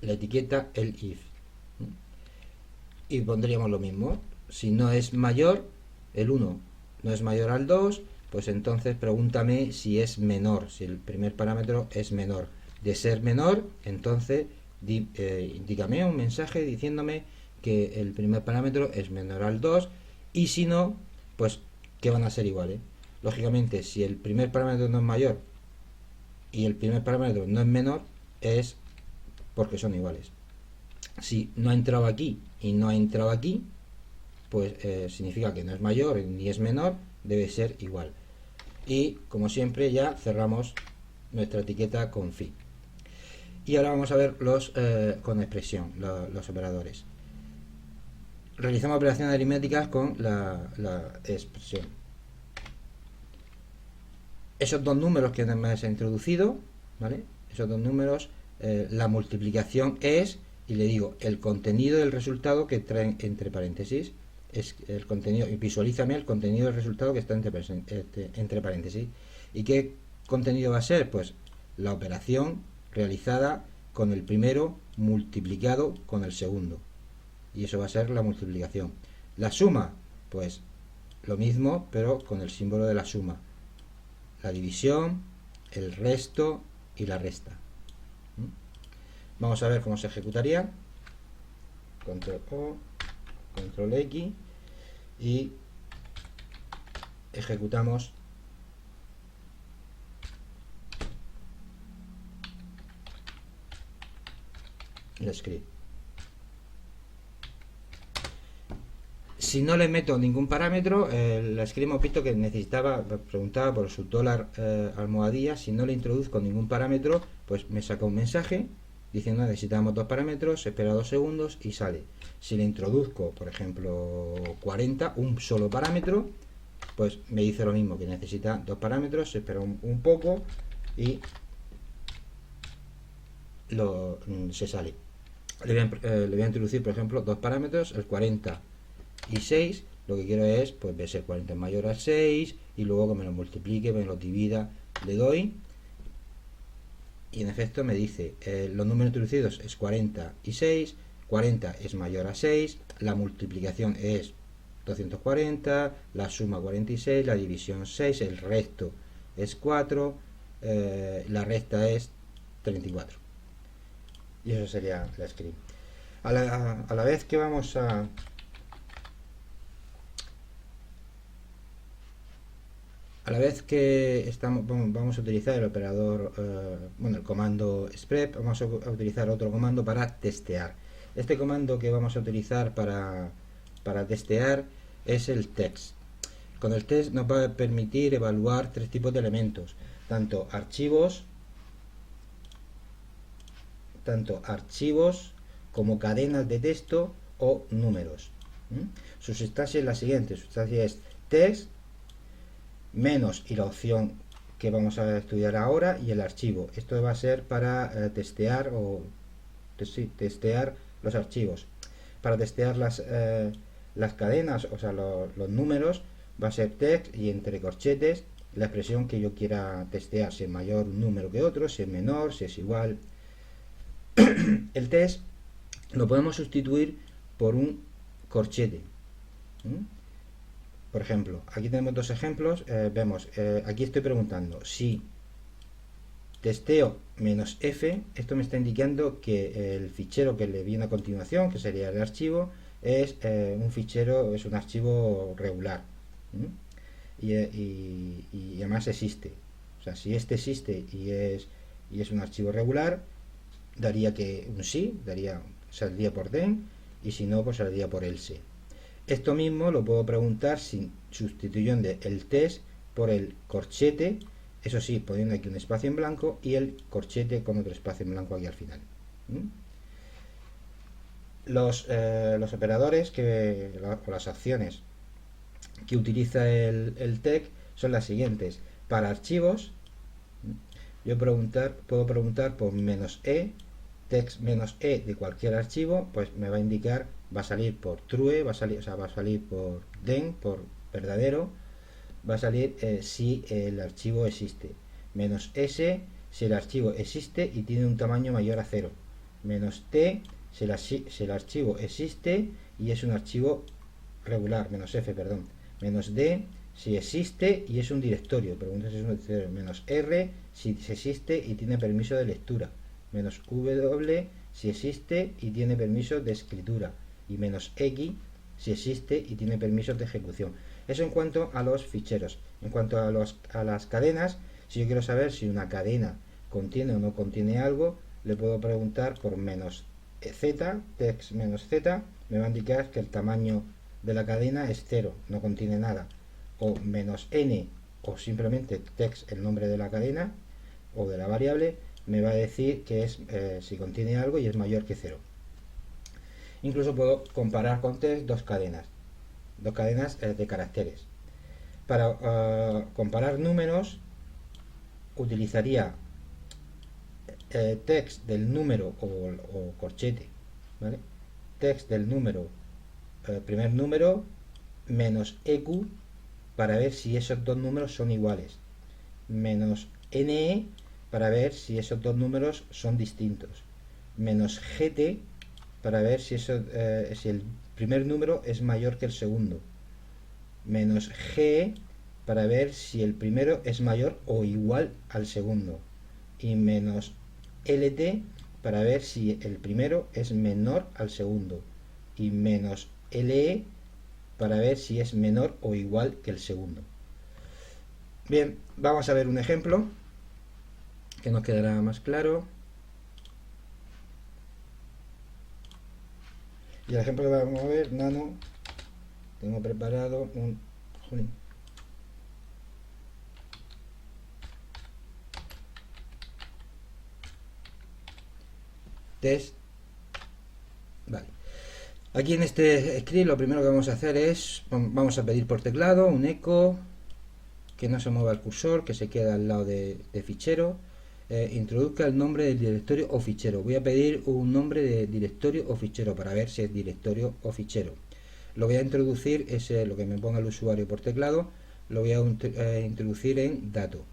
la etiqueta el if. Y pondríamos lo mismo. Si no es mayor, el 1 no es mayor al 2, pues entonces pregúntame si es menor, si el primer parámetro es menor. De ser menor, entonces indícame un mensaje diciéndome que el primer parámetro es menor al 2, y si no, pues que van a ser iguales. Lógicamente, si el primer parámetro no es mayor y el primer parámetro no es menor, es porque son iguales. Si no ha entrado aquí y no ha entrado aquí, pues significa que no es mayor ni es menor, debe ser igual. Y como siempre ya cerramos nuestra etiqueta con fi. Y ahora vamos a ver los con expresión, los operadores. Realizamos operaciones aritméticas con la expresión. Esos dos números que me has introducido, ¿vale? Esos dos números, la multiplicación es, y le digo el contenido del resultado que traen entre paréntesis, es el contenido, y visualízame el contenido del resultado que está entre paréntesis. ¿Y qué contenido va a ser? Pues la operación realizada con el primero multiplicado con el segundo. y eso va a ser la multiplicación. La suma, pues lo mismo, pero con el símbolo de la suma. La división, el resto y la resta. Vamos a ver cómo se ejecutaría. Control O, Control X y ejecutamos el script. Si no le meto ningún parámetro, el script hemos visto que preguntaba por su dólar almohadilla. Si no le introduzco ningún parámetro, pues me saca un mensaje diciendo necesitamos 2 parámetros, espera 2 segundos y sale. Si le introduzco, por ejemplo, 40, un solo parámetro, pues me dice lo mismo, que necesita 2 parámetros, se espera un poco y se sale. Le voy a introducir, por ejemplo, 2 parámetros, el 40 y 6. Lo que quiero es, pues, ver si el 40 es mayor al 6 y luego que me lo multiplique, me lo divida, le doy. Y en efecto me dice, los números introducidos es 40 y 6, 40 es mayor a 6, la multiplicación es 240, la suma 46, la división 6, el resto es 4, la resta es 34. Y eso sería la script. A la vez que vamos a vamos a utilizar el operador, el comando spread, vamos a utilizar otro comando para testear. Este comando que vamos a utilizar para testear es el test. Con el test nos va a permitir evaluar 3 tipos de elementos, tanto archivos como cadenas de texto o números. Su sintaxis es la siguiente: su sintaxis es text menos y la opción que vamos a estudiar ahora y el archivo. Esto va a ser para testear los archivos. Para testear las cadenas, o sea, los números, va a ser text y entre corchetes la expresión que yo quiera testear, si es mayor un número que otro, si es menor, si es igual. El test lo podemos sustituir por un corchete. Por ejemplo, aquí tenemos 2 ejemplos. Vemos, aquí estoy preguntando si testeo menos F, esto me está indicando que el fichero que le viene a continuación, que sería el archivo, es un archivo regular. Y además existe. O sea, si este existe y es un archivo regular, daría que un sí, saldría por then, y si no, pues saldría por else. Esto mismo lo puedo preguntar sustituyendo el test por el corchete, eso sí, poniendo aquí un espacio en blanco y el corchete con otro espacio en blanco aquí al final. Los operadores o las acciones que utiliza el TEC son las siguientes. Para archivos, yo puedo preguntar por -e, text -e de cualquier archivo, pues me va a indicar, va a salir por true, va a salir por then, por verdadero, va a salir si el archivo existe. -s si el archivo existe y tiene un tamaño mayor a 0. -t si el archivo existe y es un archivo regular. -f, perdón. -d si existe y es un directorio. Pregunta si es un directorio. -r si existe y tiene permiso de lectura. -w si existe y tiene permiso de escritura. Y -x si existe y tiene permisos de ejecución. Eso en cuanto a los ficheros. En cuanto a las cadenas, si yo quiero saber si una cadena contiene o no contiene algo, le puedo preguntar por -z, text -z, me va a indicar que el tamaño de la cadena es 0, no contiene nada. O -n, o simplemente text, el nombre de la cadena o de la variable, me va a decir que es si contiene algo y es mayor que 0. Incluso puedo comparar con text dos cadenas de caracteres. Para comparar números utilizaría text del número o corchete, ¿vale? Text del número, primer número, menos EQ para ver si esos dos números son iguales, menos NE para ver si esos dos números son distintos, menos GT para ver si si el primer número es mayor que el segundo, menos G para ver si el primero es mayor o igual al segundo, y menos LT para ver si el primero es menor al segundo, y menos LE para ver si es menor o igual que el segundo. Bien, vamos a ver un ejemplo que nos quedará más claro. Y el ejemplo que vamos a ver, nano, tengo preparado un test. Vale. Aquí en este script lo primero que vamos a hacer es, vamos a pedir por teclado un echo, que no se mueva el cursor, que se queda al lado de fichero. Introduzca el nombre del directorio o fichero. Voy a pedir un nombre de directorio o fichero para ver si es directorio o fichero. Lo voy a introducir, lo que me ponga el usuario por teclado, lo voy a introducir en dato.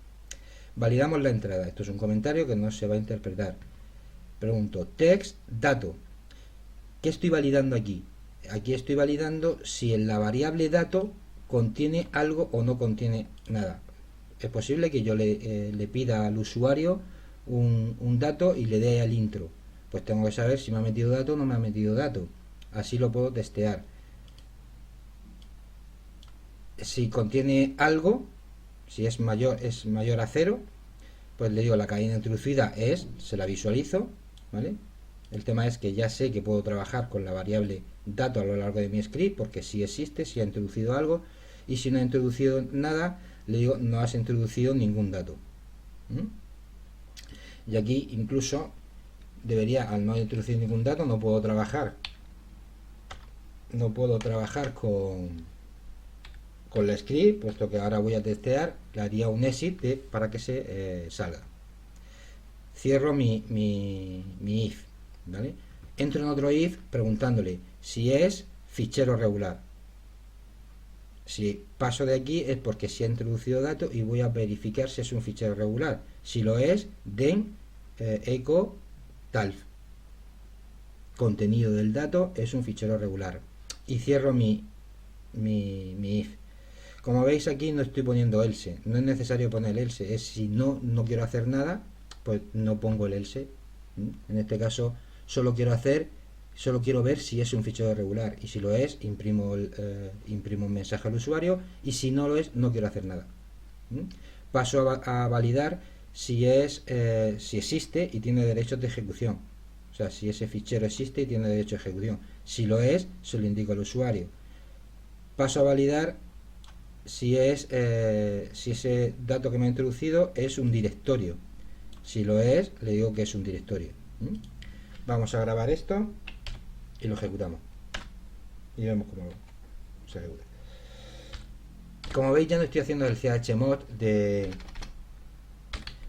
Validamos la entrada. Esto es un comentario que no se va a interpretar. Pregunto, text, dato. ¿Qué estoy validando aquí? Aquí estoy validando si en la variable dato contiene algo o no contiene nada. Es posible que yo le pida al usuario un dato y le dé al intro. Pues tengo que saber si me ha metido dato o no me ha metido dato. Así lo puedo testear. Si contiene algo, si es mayor a 0, pues le digo la cadena introducida se la visualizo, ¿vale? El tema es que ya sé que puedo trabajar con la variable dato a lo largo de mi script, porque si existe, si ha introducido algo, y si no ha introducido nada, le digo no has introducido ningún dato. Y aquí incluso debería, al no introducir ningún dato, no puedo trabajar con la script, puesto que ahora voy a testear, le haría un exit para que se salga. Cierro mi if, ¿vale? Entro en otro if preguntándole si es fichero regular. Si paso de aquí es porque se ha introducido datos y voy a verificar si es un fichero regular. Si lo es, den echo talf. Contenido del dato es un fichero regular. Y cierro mi if. Como veis aquí no estoy poniendo else. No es necesario poner else. Es si no quiero hacer nada, pues no pongo el else. En este caso solo quiero ver si es un fichero regular, y si lo es, imprimo un mensaje al usuario, y si no lo es, no quiero hacer nada. Paso a validar si existe y tiene derechos de ejecución. O sea, si ese fichero existe y tiene derecho de ejecución. Si lo es, se lo indico al usuario. Paso a validar si ese dato que me ha introducido es un directorio. Si lo es, le digo que es un directorio. Vamos a grabar esto y lo ejecutamos y vemos cómo se ejecuta. Como veis, ya no estoy haciendo el chmod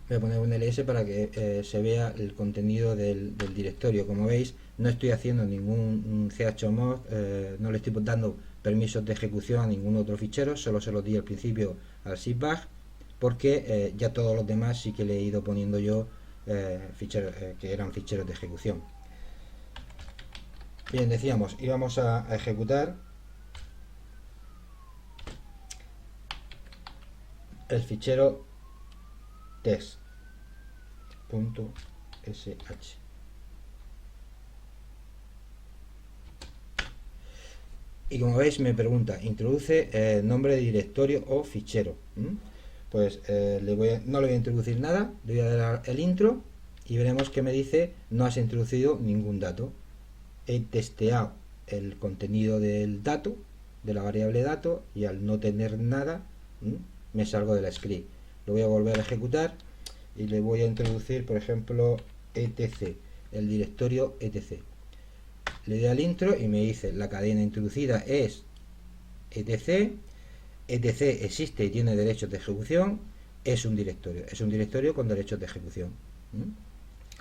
voy a poner un ls para que se vea el contenido del directorio. Como veis, no estoy haciendo ningún chmod, no le estoy dando permisos de ejecución a ningún otro fichero, solo se los di al principio al zipbag, porque ya todos los demás sí que le he ido poniendo yo ficheros que eran ficheros de ejecución. Bien, decíamos, íbamos a ejecutar el fichero test.sh. Y como veis me pregunta, introduce nombre de directorio o fichero. Pues no le voy a introducir nada, le voy a dar el intro y veremos que me dice no has introducido ningún dato. He testeado el contenido del dato, de la variable dato, y al no tener nada me salgo de la script. Lo voy a volver a ejecutar y le voy a introducir, por ejemplo, etc, el directorio etc. Le doy al intro y me dice la cadena introducida es etc, etc existe y tiene derechos de ejecución, es un directorio con derechos de ejecución.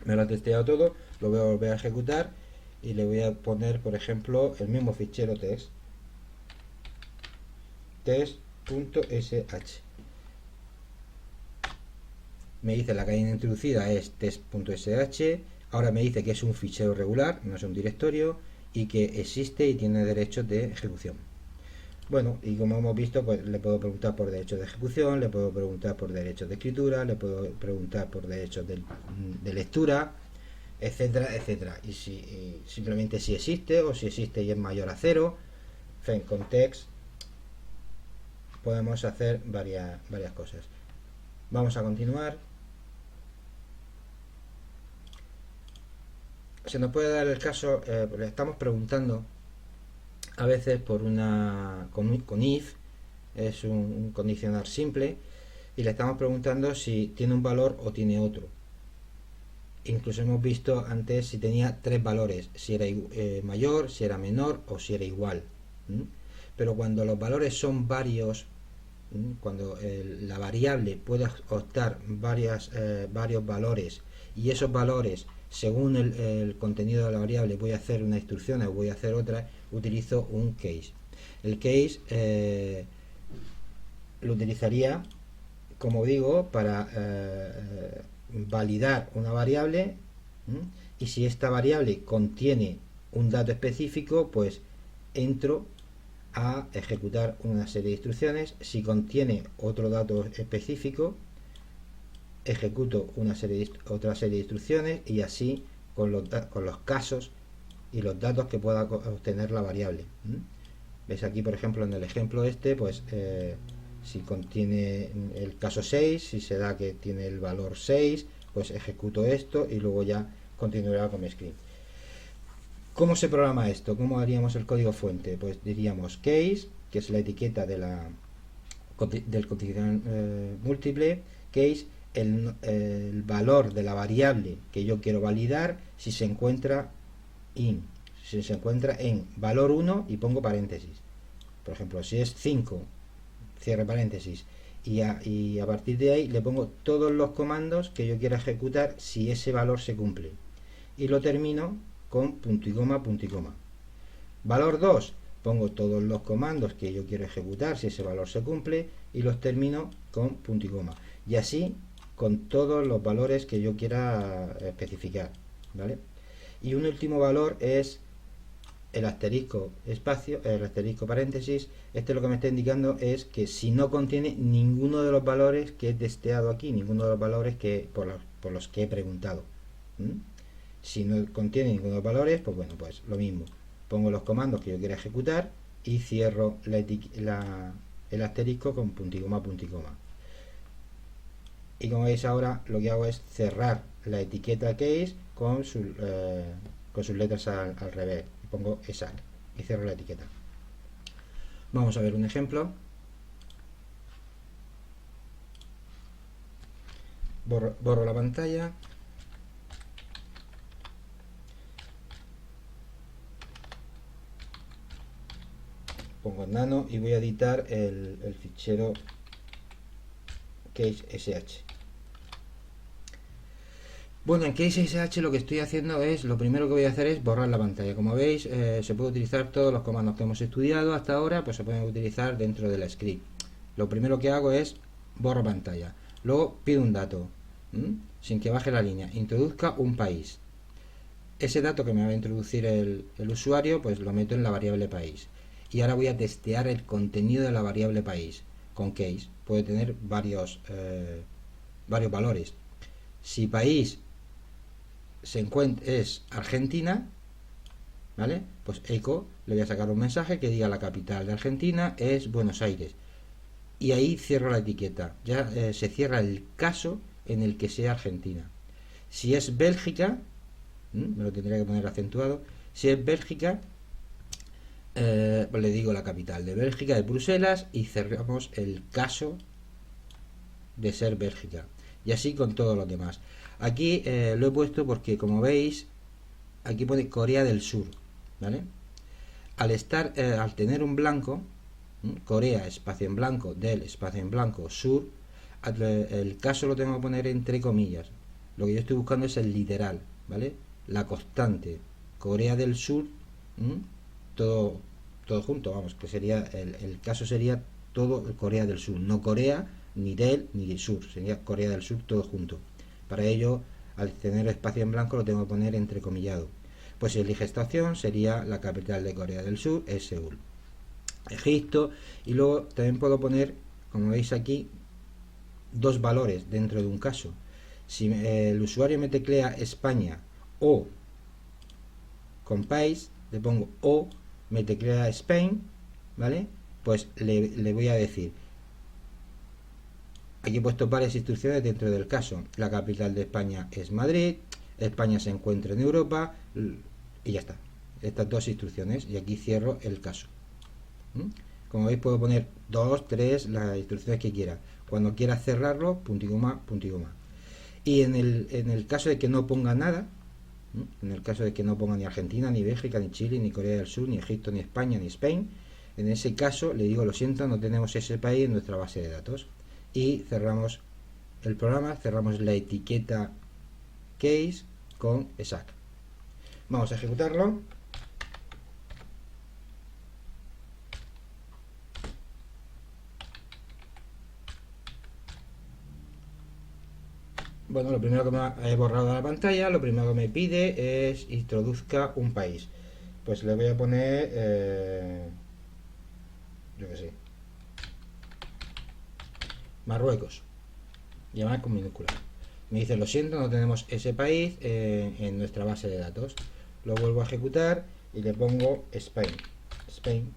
Me lo ha testeado todo, lo voy a volver a ejecutar y le voy a poner, por ejemplo, el mismo fichero test.sh. Me dice la cadena introducida es test.sh, Ahora me dice que es un fichero regular, no es un directorio, y que existe y tiene derechos de ejecución. Bueno, y como hemos visto, pues le puedo preguntar por derechos de ejecución, le puedo preguntar por derechos de escritura, le puedo preguntar por derechos de lectura, etcétera, etcétera. Y simplemente si existe o si existe y es mayor a 0. En fin, con text podemos hacer varias cosas. Vamos a continuar. Se nos puede dar el caso, le estamos preguntando a veces por con if, es un condicional simple, y le estamos preguntando si tiene un valor o tiene otro. Incluso hemos visto antes si tenía 3 valores, si era mayor, si era menor o si era igual. Pero cuando los valores son varios, cuando la variable puede optar varios valores, y esos valores, según el contenido de la variable, voy a hacer una instrucción o voy a hacer otra, utilizo un case. El case lo utilizaría, como digo, para validar una variable, y si esta variable contiene un dato específico, pues entro a ejecutar una serie de instrucciones. Si contiene otro dato específico, ejecuto otra serie de instrucciones, y así con los casos y los datos que pueda obtener la variable. ¿Ves? Aquí, por ejemplo, en el ejemplo este, pues si contiene el caso 6, si se da que tiene el valor 6, pues ejecuto esto y luego ya continuará con mi script. ¿Cómo se programa esto? ¿Cómo haríamos el código fuente? Pues diríamos case, que es la etiqueta del condicional múltiple, case, el valor de la variable que yo quiero validar si se encuentra en valor 1 y pongo paréntesis. Por ejemplo, si es 5, cierre paréntesis, y a partir de ahí le pongo todos los comandos que yo quiera ejecutar si ese valor se cumple, y lo termino con punto y coma, punto y coma. Valor 2, pongo todos los comandos que yo quiero ejecutar si ese valor se cumple, y los termino con punto y coma, y así con todos los valores que yo quiera especificar, ¿vale? Y un último valor es el asterisco espacio, el asterisco paréntesis. Este lo que me está indicando es que si no contiene ninguno de los valores que he testeado aquí, ninguno de los valores por los que he preguntado. Si no contiene ninguno de los valores, pues bueno, pues lo mismo, pongo los comandos que yo quiera ejecutar y cierro el asterisco con punto y coma, punto y coma. Y como veis ahora, lo que hago es cerrar la etiqueta case con sus letras al revés. Pongo exact y cierro la etiqueta. Vamos a ver un ejemplo. Borro la pantalla. Pongo nano y voy a editar el fichero case.sh. Bueno, en case.sh lo que estoy haciendo es, lo primero que voy a hacer es borrar la pantalla. Como veis, se puede utilizar todos los comandos que hemos estudiado hasta ahora, pues se pueden utilizar dentro del script. Lo primero que hago es borro pantalla. Luego pido un dato, sin que baje la línea. Introduzca un país. Ese dato que me va a introducir el usuario, pues lo meto en la variable país. Y ahora voy a testear el contenido de la variable país con case. Puede tener varios valores. Si país es Argentina, ¿vale? Pues echo, le voy a sacar un mensaje que diga la capital de Argentina es Buenos Aires, y ahí cierro la etiqueta. Ya se cierra el caso en el que sea Argentina. Si es Bélgica, me lo tendría que poner acentuado. Si es Bélgica, pues le digo la capital de Bélgica es Bruselas, y cerramos el caso de ser Bélgica. Y así con todos los demás. Aquí lo he puesto porque, como veis, aquí pone Corea del Sur, ¿vale? Al tener un blanco, Corea, espacio en blanco, del, espacio en blanco, sur, el caso lo tengo que poner entre comillas. Lo que yo estoy buscando es el literal, ¿vale? La constante, Corea del Sur, todo junto, vamos, que sería, el caso sería todo Corea del Sur, no Corea, ni del, ni del sur, sería Corea del Sur todo junto. Para ello al tener espacio en blanco lo tengo que poner entrecomillado. Pues si elige esta opción sería la capital de Corea del Sur, es Seúl. Egipto, y luego también puedo poner, como veis aquí, dos valores dentro de un caso. Si el usuario me teclea España o con país, le pongo o, me teclea Spain, ¿vale? Pues le voy a decir, aquí he puesto varias instrucciones dentro del caso. La capital de España es Madrid, España se encuentra en Europa, y ya está. Estas dos instrucciones, y aquí cierro el caso. Como veis puedo poner 2, 3, las instrucciones que quiera. Cuando quiera cerrarlo, punto y coma, punto y coma. Y en el caso de que no ponga nada, en el caso de que no ponga ni Argentina, ni Bélgica, ni Chile, ni Corea del Sur, ni Egipto, ni España, ni Spain, en ese caso le digo, lo siento, no tenemos ese país en nuestra base de datos. Y cerramos el programa, cerramos la etiqueta case con exact. Vamos a ejecutarlo. Bueno, lo primero que me he borrado de la pantalla, lo primero que me pide es introduzca un país. Pues le voy a poner, yo que sé, Marruecos. Y además con minúsculas. Me dice, lo siento, no tenemos ese país en nuestra base de datos. Lo vuelvo a ejecutar y le pongo Spain. Spain.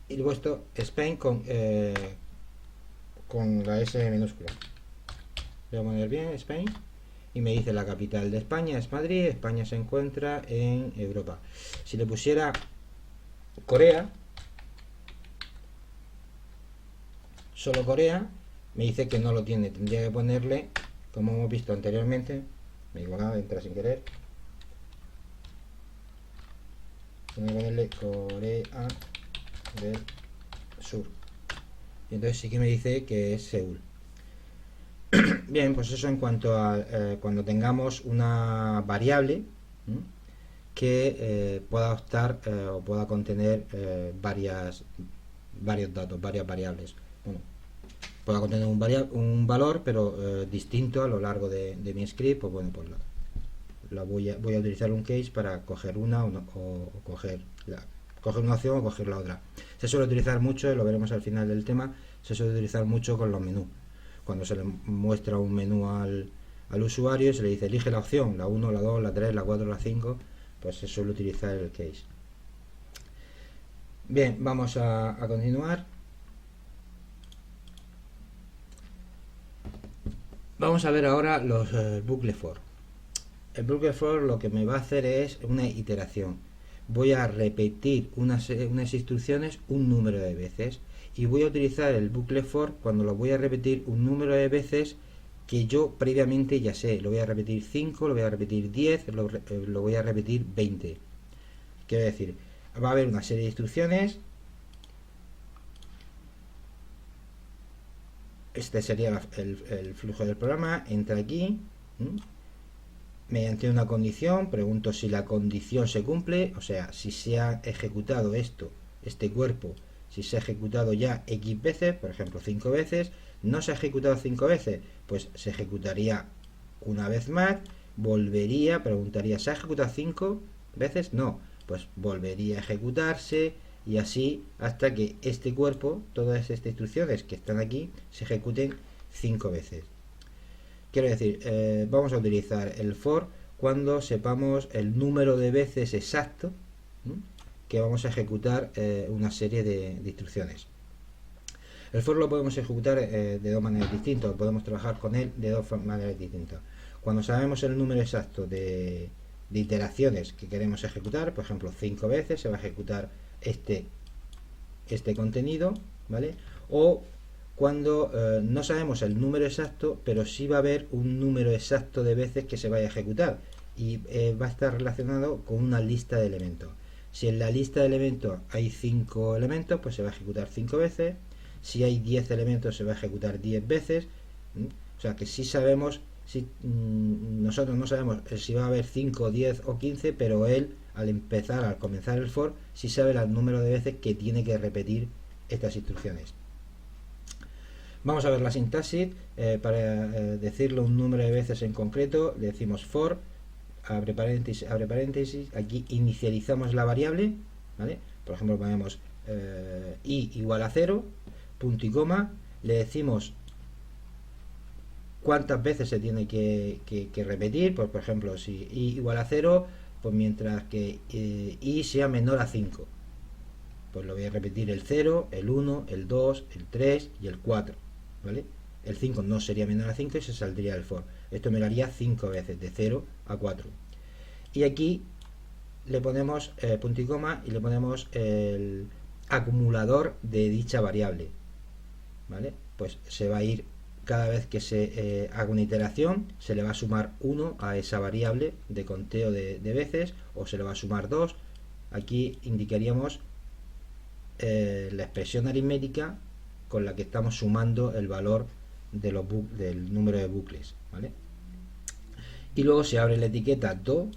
Y luego esto, Spain con la S minúscula. Voy a poner bien Spain. Y me dice la capital de España es Madrid, España se encuentra en Europa. Si le pusiera Corea, solo Corea, me dice que no lo tiene. Tendría que ponerle, como hemos visto anteriormente, me digo nada, entra sin querer. Tengo que ponerle Corea del Sur. Y entonces sí que me dice que es Seúl. Bien, pues eso en cuanto a cuando tengamos una variable que pueda optar o pueda contener varios datos, varias variables. Bueno, pueda contener un valor, pero distinto a lo largo de mi script. Pues bueno, pues voy a utilizar un case para coger una o coger una opción o coger la otra. Se suele utilizar mucho, lo veremos al final del tema, se suele utilizar mucho con los menús. Cuando se le muestra un menú al usuario, se le dice elige la opción, la 1, la 2, la 3, la 4, la 5, pues se suele utilizar el case. Bien, vamos a continuar. Vamos a ver ahora los bucle for. El bucle for lo que me va a hacer es una iteración. Voy a repetir unas instrucciones un número de veces y voy a utilizar el bucle for cuando lo voy a repetir un número de veces que yo previamente ya sé. Lo voy a repetir 5, lo voy a repetir 10, lo voy a repetir 20. Quiero decir, va a haber una serie de instrucciones. Este sería el flujo del programa. Entra aquí. Mediante una condición, pregunto si la condición se cumple, o sea, si se ha ejecutado este cuerpo, si se ha ejecutado ya X veces, por ejemplo 5 veces, no se ha ejecutado 5 veces, pues se ejecutaría una vez más, volvería, preguntaría, ¿se ha ejecutado 5 veces? No, pues volvería a ejecutarse y así hasta que este cuerpo, todas estas instrucciones que están aquí, se ejecuten 5 veces. Quiero decir, vamos a utilizar el for cuando sepamos el número de veces exacto que vamos a ejecutar una serie de instrucciones. El for lo podemos ejecutar de dos maneras distintas, podemos trabajar con él de dos maneras distintas. Cuando sabemos el número exacto de iteraciones que queremos ejecutar, por ejemplo 5 veces se va a ejecutar este contenido, ¿vale? O cuando no sabemos el número exacto, pero sí va a haber un número exacto de veces que se vaya a ejecutar y va a estar relacionado con una lista de elementos. Si en la lista de elementos hay 5 elementos, pues se va a ejecutar 5 veces. Si hay 10 elementos, se va a ejecutar 10 veces. O sea que sí sabemos, nosotros no sabemos si va a haber 5, 10 o 15, pero él al comenzar el for, sí sabe el número de veces que tiene que repetir estas instrucciones. Vamos a ver la sintaxis. Para decirlo un número de veces en concreto, le decimos for, abre paréntesis, aquí inicializamos la variable, ¿vale? Por ejemplo, ponemos i igual a 0, punto y coma, le decimos cuántas veces se tiene que repetir, pues por ejemplo, si i igual a 0, pues mientras que i sea menor a 5, pues lo voy a repetir el 0, el 1, el 2, el 3 y el 4, ¿vale? El 5 no sería menor a 5 y se saldría el for. Esto me lo haría 5 veces, de 0 a 4. Y aquí le ponemos punto y coma y le ponemos el acumulador de dicha variable, ¿vale? Pues se va a ir, cada vez que se haga una iteración, se le va a sumar 1 a esa variable de conteo de veces, o se le va a sumar 2. Aquí indicaríamos la expresión aritmética con la que estamos sumando el valor de del número de bucles, ¿vale? Y luego se abre la etiqueta do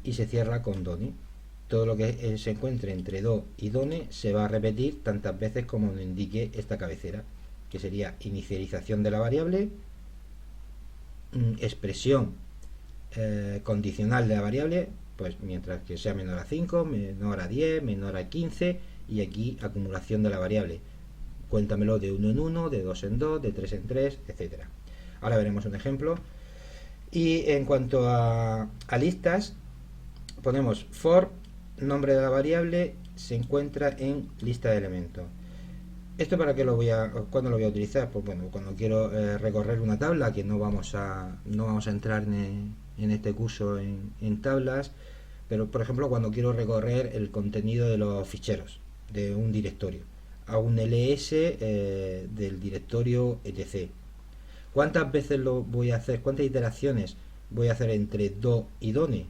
y se cierra con done. Todo lo que se encuentre entre do y done se va a repetir tantas veces como nos indique esta cabecera, que sería inicialización de la variable, expresión condicional de la variable, pues mientras que sea menor a 5, menor a 10, menor a 15, y aquí acumulación de la variable, cuéntamelo de 1 en 1, de 2 en 2, de 3 en 3, etcétera. Ahora veremos un ejemplo. Y en cuanto a listas, ponemos for, nombre de la variable se encuentra en lista de elementos. ¿Esto para qué cuándo lo voy a utilizar? Pues bueno, cuando quiero recorrer una tabla, que no vamos a entrar en este curso en tablas, pero por ejemplo cuando quiero recorrer el contenido de los ficheros de un directorio, a un ls del directorio etc. ¿Cuántas veces lo voy a hacer? ¿Cuántas iteraciones voy a hacer entre do y done?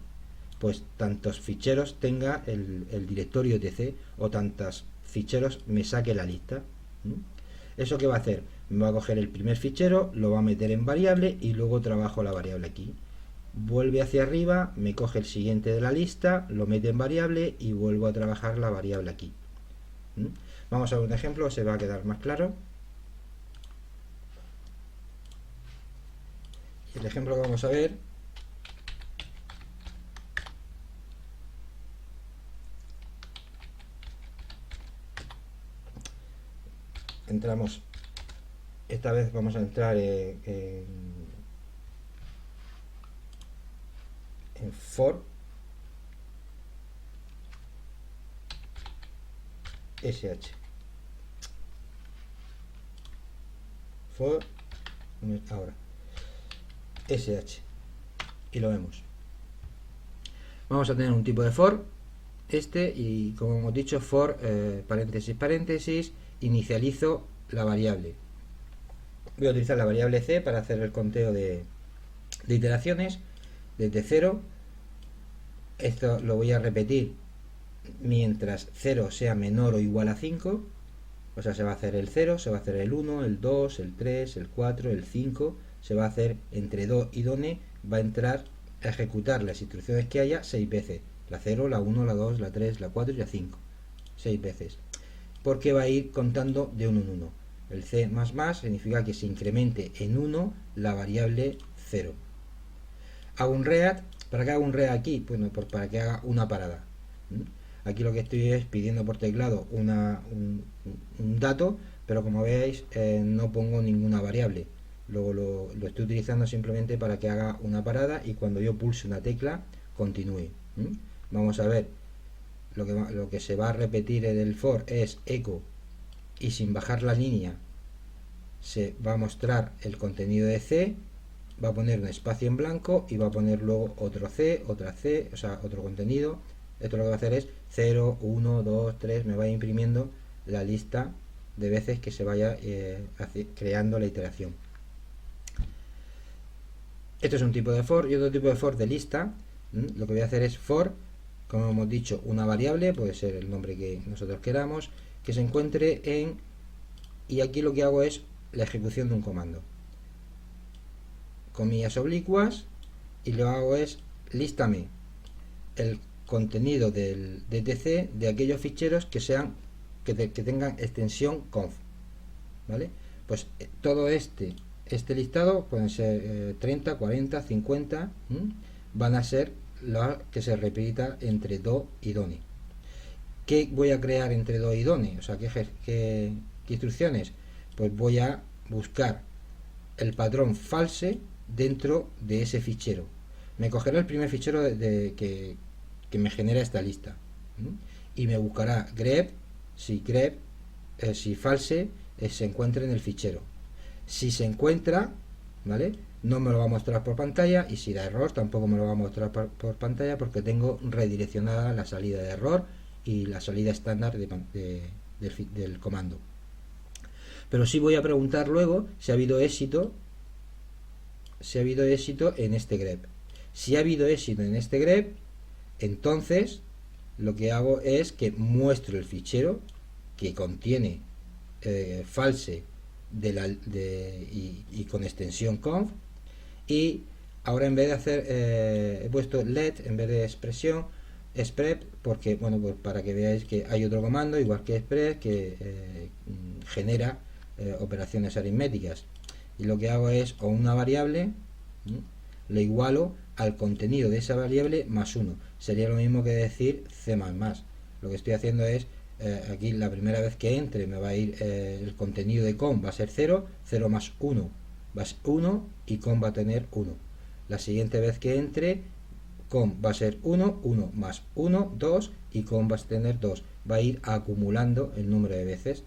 Pues tantos ficheros tenga el directorio etc, o tantos ficheros me saque la lista. ¿Eso qué va a hacer? Me va a coger el primer fichero, lo va a meter en variable y luego trabajo la variable aquí. Vuelve hacia arriba, me coge el siguiente de la lista, lo mete en variable y vuelvo a trabajar la variable aquí. Vamos a ver un ejemplo, se va a quedar más claro. El ejemplo que vamos a ver entramos, esta vez vamos a entrar en for sh, for, ahora sh, y lo vemos. Vamos a tener un tipo de for, y como hemos dicho, for paréntesis, inicializo la variable. Voy a utilizar la variable c para hacer el conteo de iteraciones desde 0. Esto lo voy a repetir mientras 0 sea menor o igual a 5. O sea, se va a hacer el 0, se va a hacer el 1, el 2, el 3, el 4, el 5. Se va a hacer entre do y done, va a entrar a ejecutar las instrucciones que haya 6 veces. La 0, la 1, la 2, la 3, la 4 y la 5. 6 veces. Porque va a ir contando de 1 en 1. El c++ significa que se incremente en 1 la variable 0. Hago un read. ¿Para qué hago un read aquí? Bueno, pues para que haga una parada. Aquí lo que estoy es pidiendo por teclado un dato, pero como veis no pongo ninguna variable. Luego lo estoy utilizando simplemente para que haga una parada y cuando yo pulse una tecla continúe. Vamos a ver. Lo que se va a repetir en el for es echo, y sin bajar la línea se va a mostrar el contenido de C, va a poner un espacio en blanco y va a poner luego otro C, otra C, o sea, otro contenido. Esto lo que va a hacer es 0, 1, 2, 3, me va imprimiendo la lista de veces que se vaya creando la iteración. Esto es un tipo de for. Y otro tipo de for de lista, lo que voy a hacer es for, como hemos dicho, una variable, puede ser el nombre que nosotros queramos, que se encuentre en, y aquí lo que hago es la ejecución de un comando, comillas oblicuas, y lo hago es lístame el contenido del etc de aquellos ficheros que tengan extensión conf, ¿vale? Pues todo este listado pueden ser 30, 40, 50, van a ser las que se repita entre do y doni. ¿Qué voy a crear entre do y doni? O sea, ¿qué instrucciones? Pues voy a buscar el patrón false dentro de ese fichero. Me cogerá el primer fichero que me genera esta lista, y me buscará grep si false se encuentra en el fichero. Si se encuentra, ¿vale?, no me lo va a mostrar por pantalla, y si da error tampoco me lo va a mostrar por pantalla, porque tengo redireccionada la salida de error y la salida estándar del comando. Pero sí voy a preguntar luego si ha habido éxito en este grep. Si ha habido éxito en este grep, entonces lo que hago es que muestro el fichero que contiene false y con extensión conf, y ahora en vez de hacer he puesto let en vez de expresión exprep, porque bueno, pues para que veáis que hay otro comando igual que exprep que genera operaciones aritméticas, y lo que hago es o una variable le igualo al contenido de esa variable más 1. Sería lo mismo que decir c++. Lo que estoy haciendo es aquí la primera vez que entre me va a ir el contenido de com va a ser 0, 0 más 1 va a ser 1 y com va a tener 1. La siguiente vez que entre com va a ser 1, 1 más 1, 2 y com va a tener 2. Va a ir acumulando el número de veces.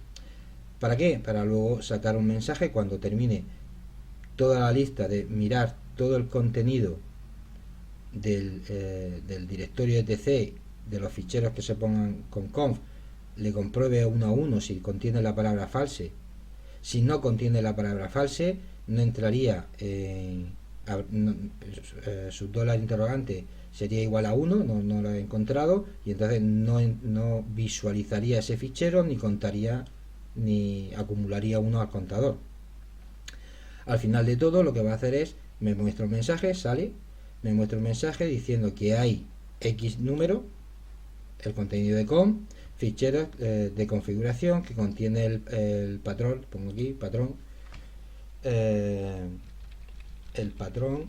¿Para qué? Para luego sacar un mensaje cuando termine toda la lista de mirar todo el contenido del directorio etc, de los ficheros que se pongan con conf, le compruebe uno a uno si contiene la palabra false. Si no contiene la palabra false, no entraría su dólar interrogante sería igual a 1, no lo he encontrado, y entonces no visualizaría ese fichero ni contaría ni acumularía 1 al contador. Al final de todo lo que va a hacer es me muestra un mensaje, me muestra un mensaje diciendo que hay X número, el contenido de com, ficheros de configuración que contiene el patrón, pongo aquí patrón, el patrón,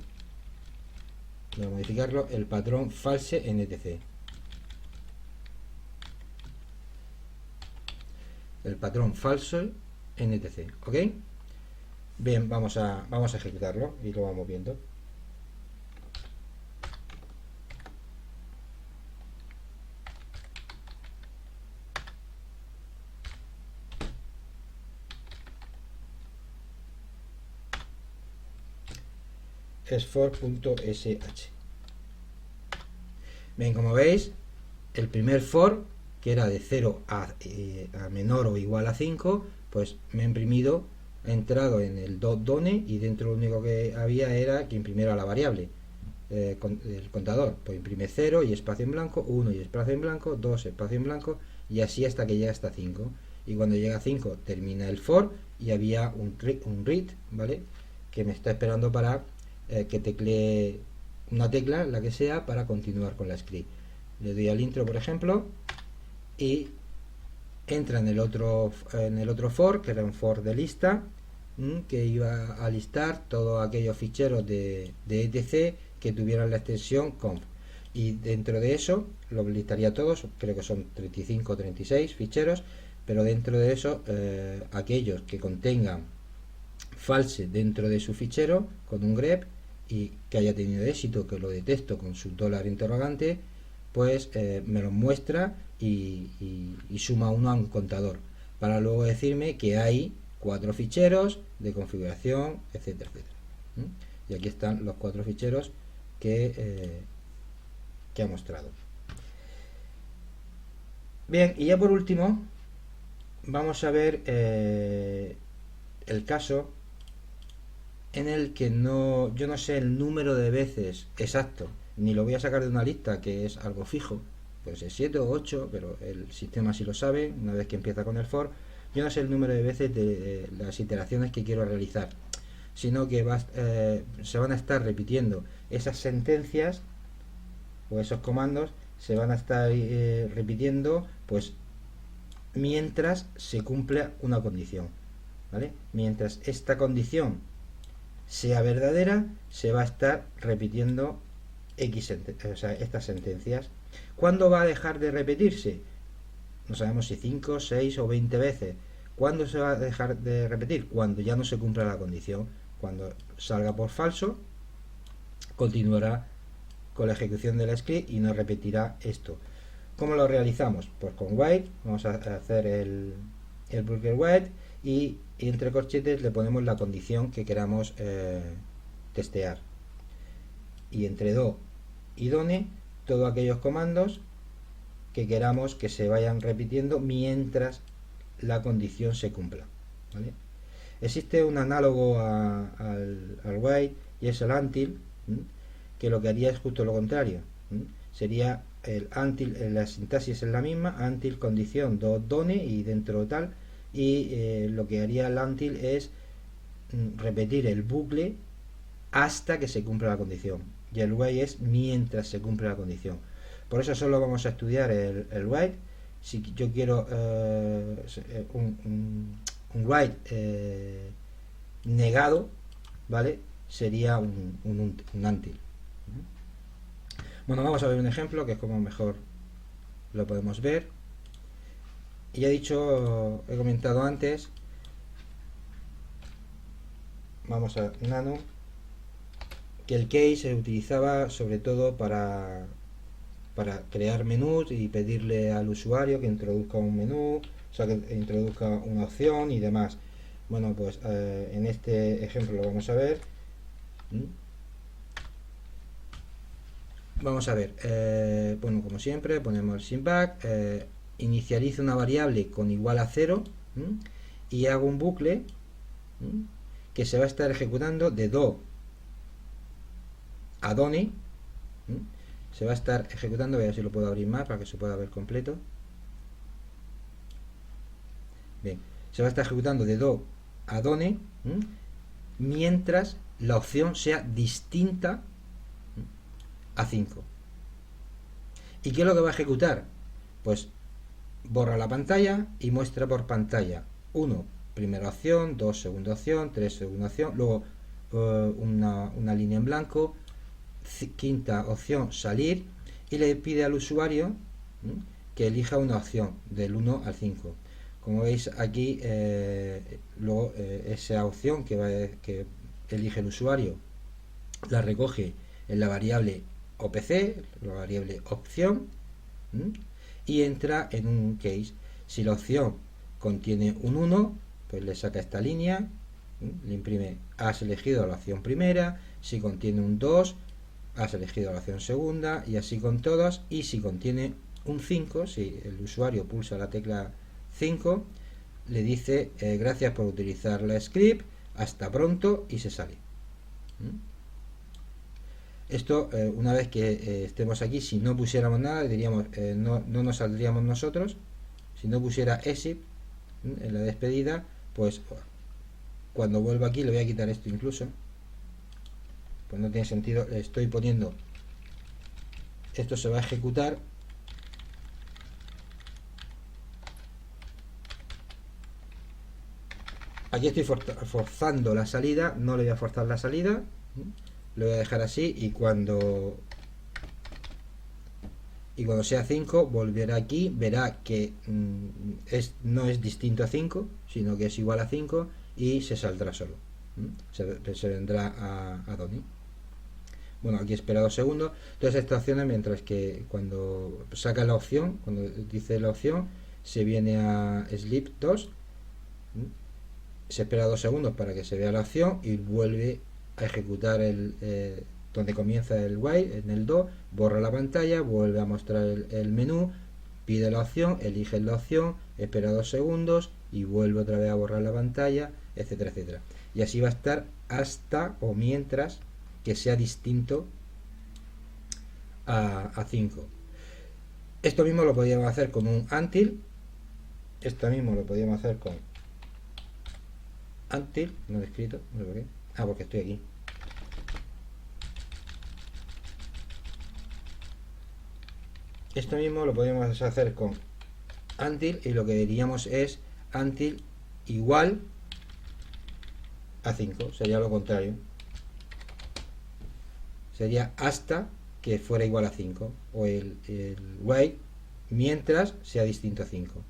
voy a modificarlo, el patrón false NTC, el patrón falso NTC, ¿ok? Bien, vamos a ejecutarlo y lo vamos viendo. Es for.sh. Bien, como veis, el primer for, que era de 0 a menor o igual a 5, pues me ha imprimido, he entrado en el done, y dentro lo único que había era que imprimiera la variable, el contador, pues imprime 0 y espacio en blanco, 1 y espacio en blanco, 2 espacio en blanco, y así hasta que llega hasta 5. Y cuando llega a 5 termina el for, y había un read, ¿vale?, que me está esperando para que teclee una tecla, la que sea, para continuar con la script. Le doy al intro, por ejemplo, y entra en el otro for, que era un for de lista, que iba a listar todos aquellos ficheros de etc que tuvieran la extensión conf, y dentro de eso los listaría todos, creo que son 35 o 36 ficheros, pero dentro de eso aquellos que contengan false dentro de su fichero con un grep y que haya tenido éxito, que lo detecto con su dólar interrogante, pues me lo muestra y suma 1 a un contador, para luego decirme que hay 4 ficheros de configuración, etcétera, etcétera. Y aquí están los 4 ficheros que ha mostrado. Bien, y ya por último vamos a ver el caso en el que yo no sé el número de veces exacto, ni lo voy a sacar de una lista que es algo fijo, pues es 7 o 8, pero el sistema sí lo sabe una vez que empieza con el for. Yo no sé el número de veces de las iteraciones que quiero realizar, sino que se van a estar repitiendo esas sentencias o esos comandos, se van a estar repitiendo pues mientras se cumpla una condición. ¿vale? Mientras esta condición sea verdadera, se va a estar repitiendo estas sentencias. ¿Cuándo va a dejar de repetirse? No sabemos si 5, 6 o 20 veces. ¿Cuándo se va a dejar de repetir? Cuando ya no se cumpla la condición. Cuando salga por falso, continuará con la ejecución del script y no repetirá esto. ¿Cómo lo realizamos? Pues con while, vamos a hacer el burger while y entre corchetes le ponemos la condición que queramos testear. Y entre do y done, todos aquellos comandos que queramos que se vayan repitiendo mientras la condición se cumpla, ¿vale? Existe un análogo al while y es el until, que lo que haría es justo lo contrario. Sería el until, la sintaxis es la misma, until condición do done y dentro tal, y lo que haría el until es repetir el bucle hasta que se cumpla la condición, y el while es mientras se cumple la condición. Por eso solo vamos a estudiar el while. Si yo quiero un while negado, ¿vale? Sería un until. Bueno, vamos a ver un ejemplo que es como mejor lo podemos ver. Y ya he comentado antes, vamos a nano, que el case se utilizaba sobre todo para crear menús y pedirle al usuario que introduzca un menú, o sea, que introduzca una opción y demás. Bueno, pues en este ejemplo lo vamos a ver. Vamos a ver, bueno, como siempre ponemos el synback, inicializo una variable con igual a 0 y hago un bucle que se va a estar ejecutando de do a done. Se va a estar ejecutando, voy a ver si lo puedo abrir más para que se pueda ver completo. Bien, se va a estar ejecutando de do a done mientras la opción sea distinta a 5. ¿Y qué es lo que va a ejecutar? Pues borra la pantalla y muestra por pantalla 1, primera opción, 2, segunda opción, 3, segunda opción, luego una línea en blanco, quinta opción, salir, y le pide al usuario que elija una opción del 1 al 5. Como veis aquí, luego esa opción que elige el usuario la recoge en la variable OPC, la variable opción, y entra en un case. Si la opción contiene un 1, pues le saca esta línea, le imprime has elegido la opción primera. Si contiene un 2, has elegido la opción segunda, y así con todas. Y si contiene un 5, si el usuario pulsa la tecla 5, le dice gracias por utilizar la script, hasta pronto, y se sale. Esto, una vez que estemos aquí, si no pusiéramos nada, diríamos no nos saldríamos nosotros. Si no pusiera exit en la despedida, pues cuando vuelva aquí, le voy a quitar esto incluso, pues no tiene sentido. Le estoy poniendo, esto se va a ejecutar aquí. Estoy forzando la salida, no le voy a forzar la salida, lo voy a dejar así, y cuando sea 5 volverá aquí, verá que no es distinto a 5, sino que es igual a 5, y se saldrá solo, se vendrá a Donny. Bueno, aquí espera 2 segundos. Entonces esta opción es mientras que cuando saca la opción, cuando dice la opción, se viene a sleep 2, se espera 2 segundos para que se vea la opción y vuelve a ejecutar donde comienza el while, en el do, borra la pantalla, vuelve a mostrar el menú, pide la opción, elige la opción, espera 2 segundos y vuelve otra vez a borrar la pantalla, etcétera, etcétera. Y así va a estar hasta o mientras que sea distinto a 5. Esto mismo lo podríamos hacer con un until. Esto mismo lo podríamos hacer con until, no lo he escrito, no sé por qué. Porque estoy aquí. Esto mismo lo podríamos hacer con until, y lo que diríamos es until igual a 5, sería lo contrario. Sería hasta que fuera igual a 5, o el while mientras sea distinto a 5.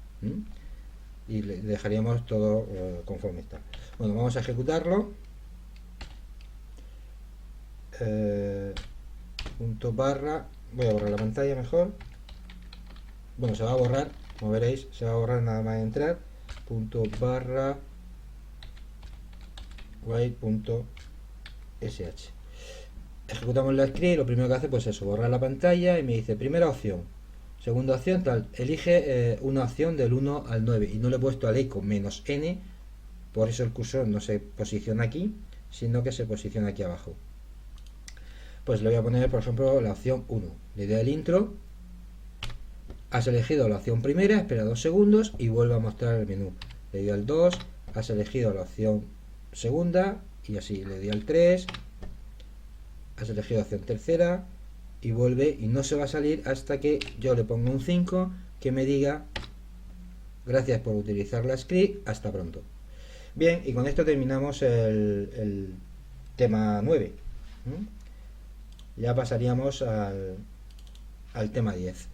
Y le dejaríamos todo conforme está. Bueno, vamos a ejecutarlo. Punto barra, voy a borrar la pantalla mejor. Bueno, se va a borrar, como veréis, se va a borrar nada más entrar. Punto barra while.sh. Ejecutamos la script y lo primero que hace pues eso, borrar la pantalla y me dice primera opción, segunda opción tal, elige una opción del 1 al 9 y no le he puesto al eco menos n, por eso el cursor no se posiciona aquí, sino que se posiciona aquí abajo. Pues le voy a poner por ejemplo la opción 1, le doy al intro, has elegido la opción primera, espera 2 segundos y vuelve a mostrar el menú, le doy al 2, has elegido la opción segunda y así, le doy al 3, has elegido opción tercera y vuelve y no se va a salir hasta que yo le ponga un 5 que me diga gracias por utilizar la script, hasta pronto. Bien, y con esto terminamos el tema 9. Ya pasaríamos al tema 10.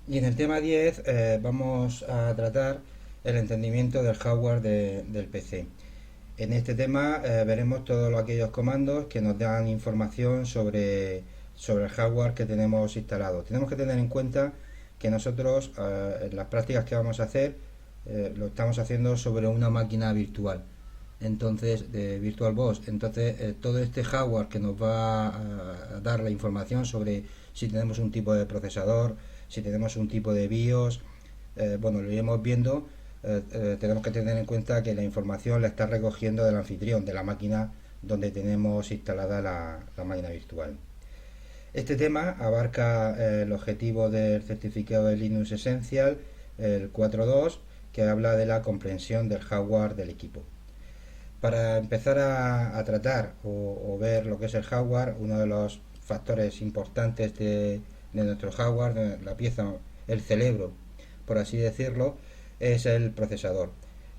Y en el tema 10 vamos a tratar el entendimiento del hardware del PC. En este tema veremos todos aquellos comandos que nos dan información sobre el hardware que tenemos instalado. Tenemos que tener en cuenta que nosotros en las prácticas que vamos a hacer lo estamos haciendo sobre una máquina virtual, entonces de VirtualBox. Entonces todo este hardware que nos va a dar la información sobre si tenemos un tipo de procesador, si tenemos un tipo de BIOS, bueno, lo iremos viendo. Tenemos que tener en cuenta que la información la está recogiendo del anfitrión, de la máquina donde tenemos instalada la máquina virtual. Este tema abarca el objetivo del certificado de Linux Essential, el 4.2, que habla de la comprensión del hardware del equipo. Para empezar a tratar o ver lo que es el hardware, uno de los factores importantes de nuestro hardware, de la pieza, el cerebro, por así decirlo, es el procesador,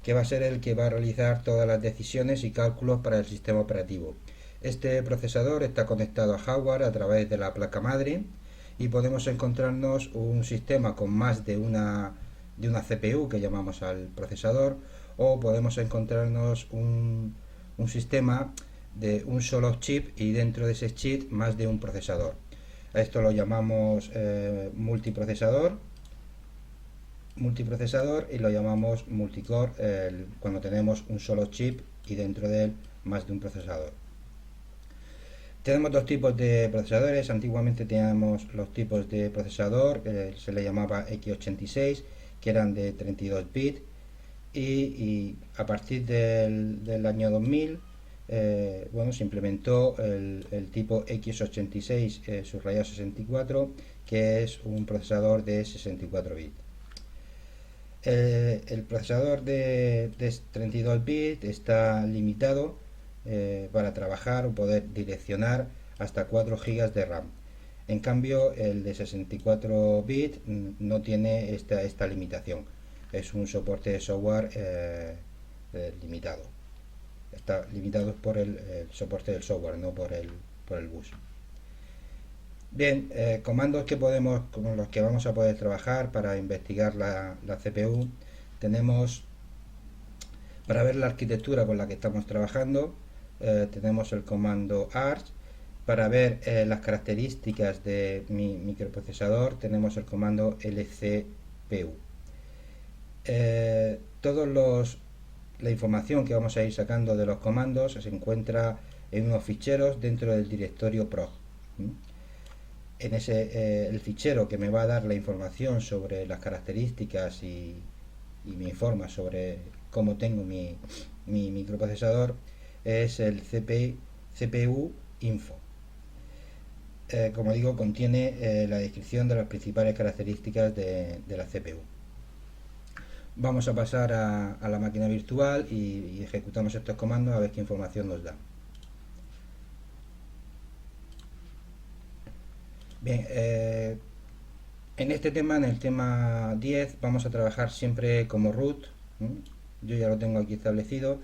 que va a ser el que va a realizar todas las decisiones y cálculos para el sistema operativo. Este procesador está conectado a hardware a través de la placa madre y podemos encontrarnos un sistema con más de una CPU que llamamos al procesador, o podemos encontrarnos un sistema de un solo chip y dentro de ese chip más de un procesador. A esto lo llamamos multiprocesador y lo llamamos multicore cuando tenemos un solo chip y dentro de él más de un procesador. Tenemos dos tipos de procesadores. Antiguamente teníamos los tipos de procesador, se le llamaba x86, que eran de 32 bits, y a partir del año 2000 bueno, se implementó el tipo x86 subrayado 64, que es un procesador de 64 bits. El procesador de 32 bits está limitado para trabajar o poder direccionar hasta 4 GB de RAM. En cambio, el de 64 bits no tiene esta limitación. Es un soporte de software limitado. Está limitado por el soporte del software, no por el bus. Bien, comandos con los que vamos a poder trabajar para investigar la CPU. Tenemos, para ver la arquitectura con la que estamos trabajando, tenemos el comando arch. Para ver las características de mi microprocesador, tenemos el comando lcpu. La información que vamos a ir sacando de los comandos se encuentra en unos ficheros dentro del directorio prog. En el fichero que me va a dar la información sobre las características y me informa sobre cómo tengo mi microprocesador es el CPU info. Como digo, contiene la descripción de las principales características de la CPU. Vamos a pasar a la máquina virtual y ejecutamos estos comandos a ver qué información nos da. Bien, En este tema, en el tema 10, vamos a trabajar siempre como root. Yo ya lo tengo aquí establecido.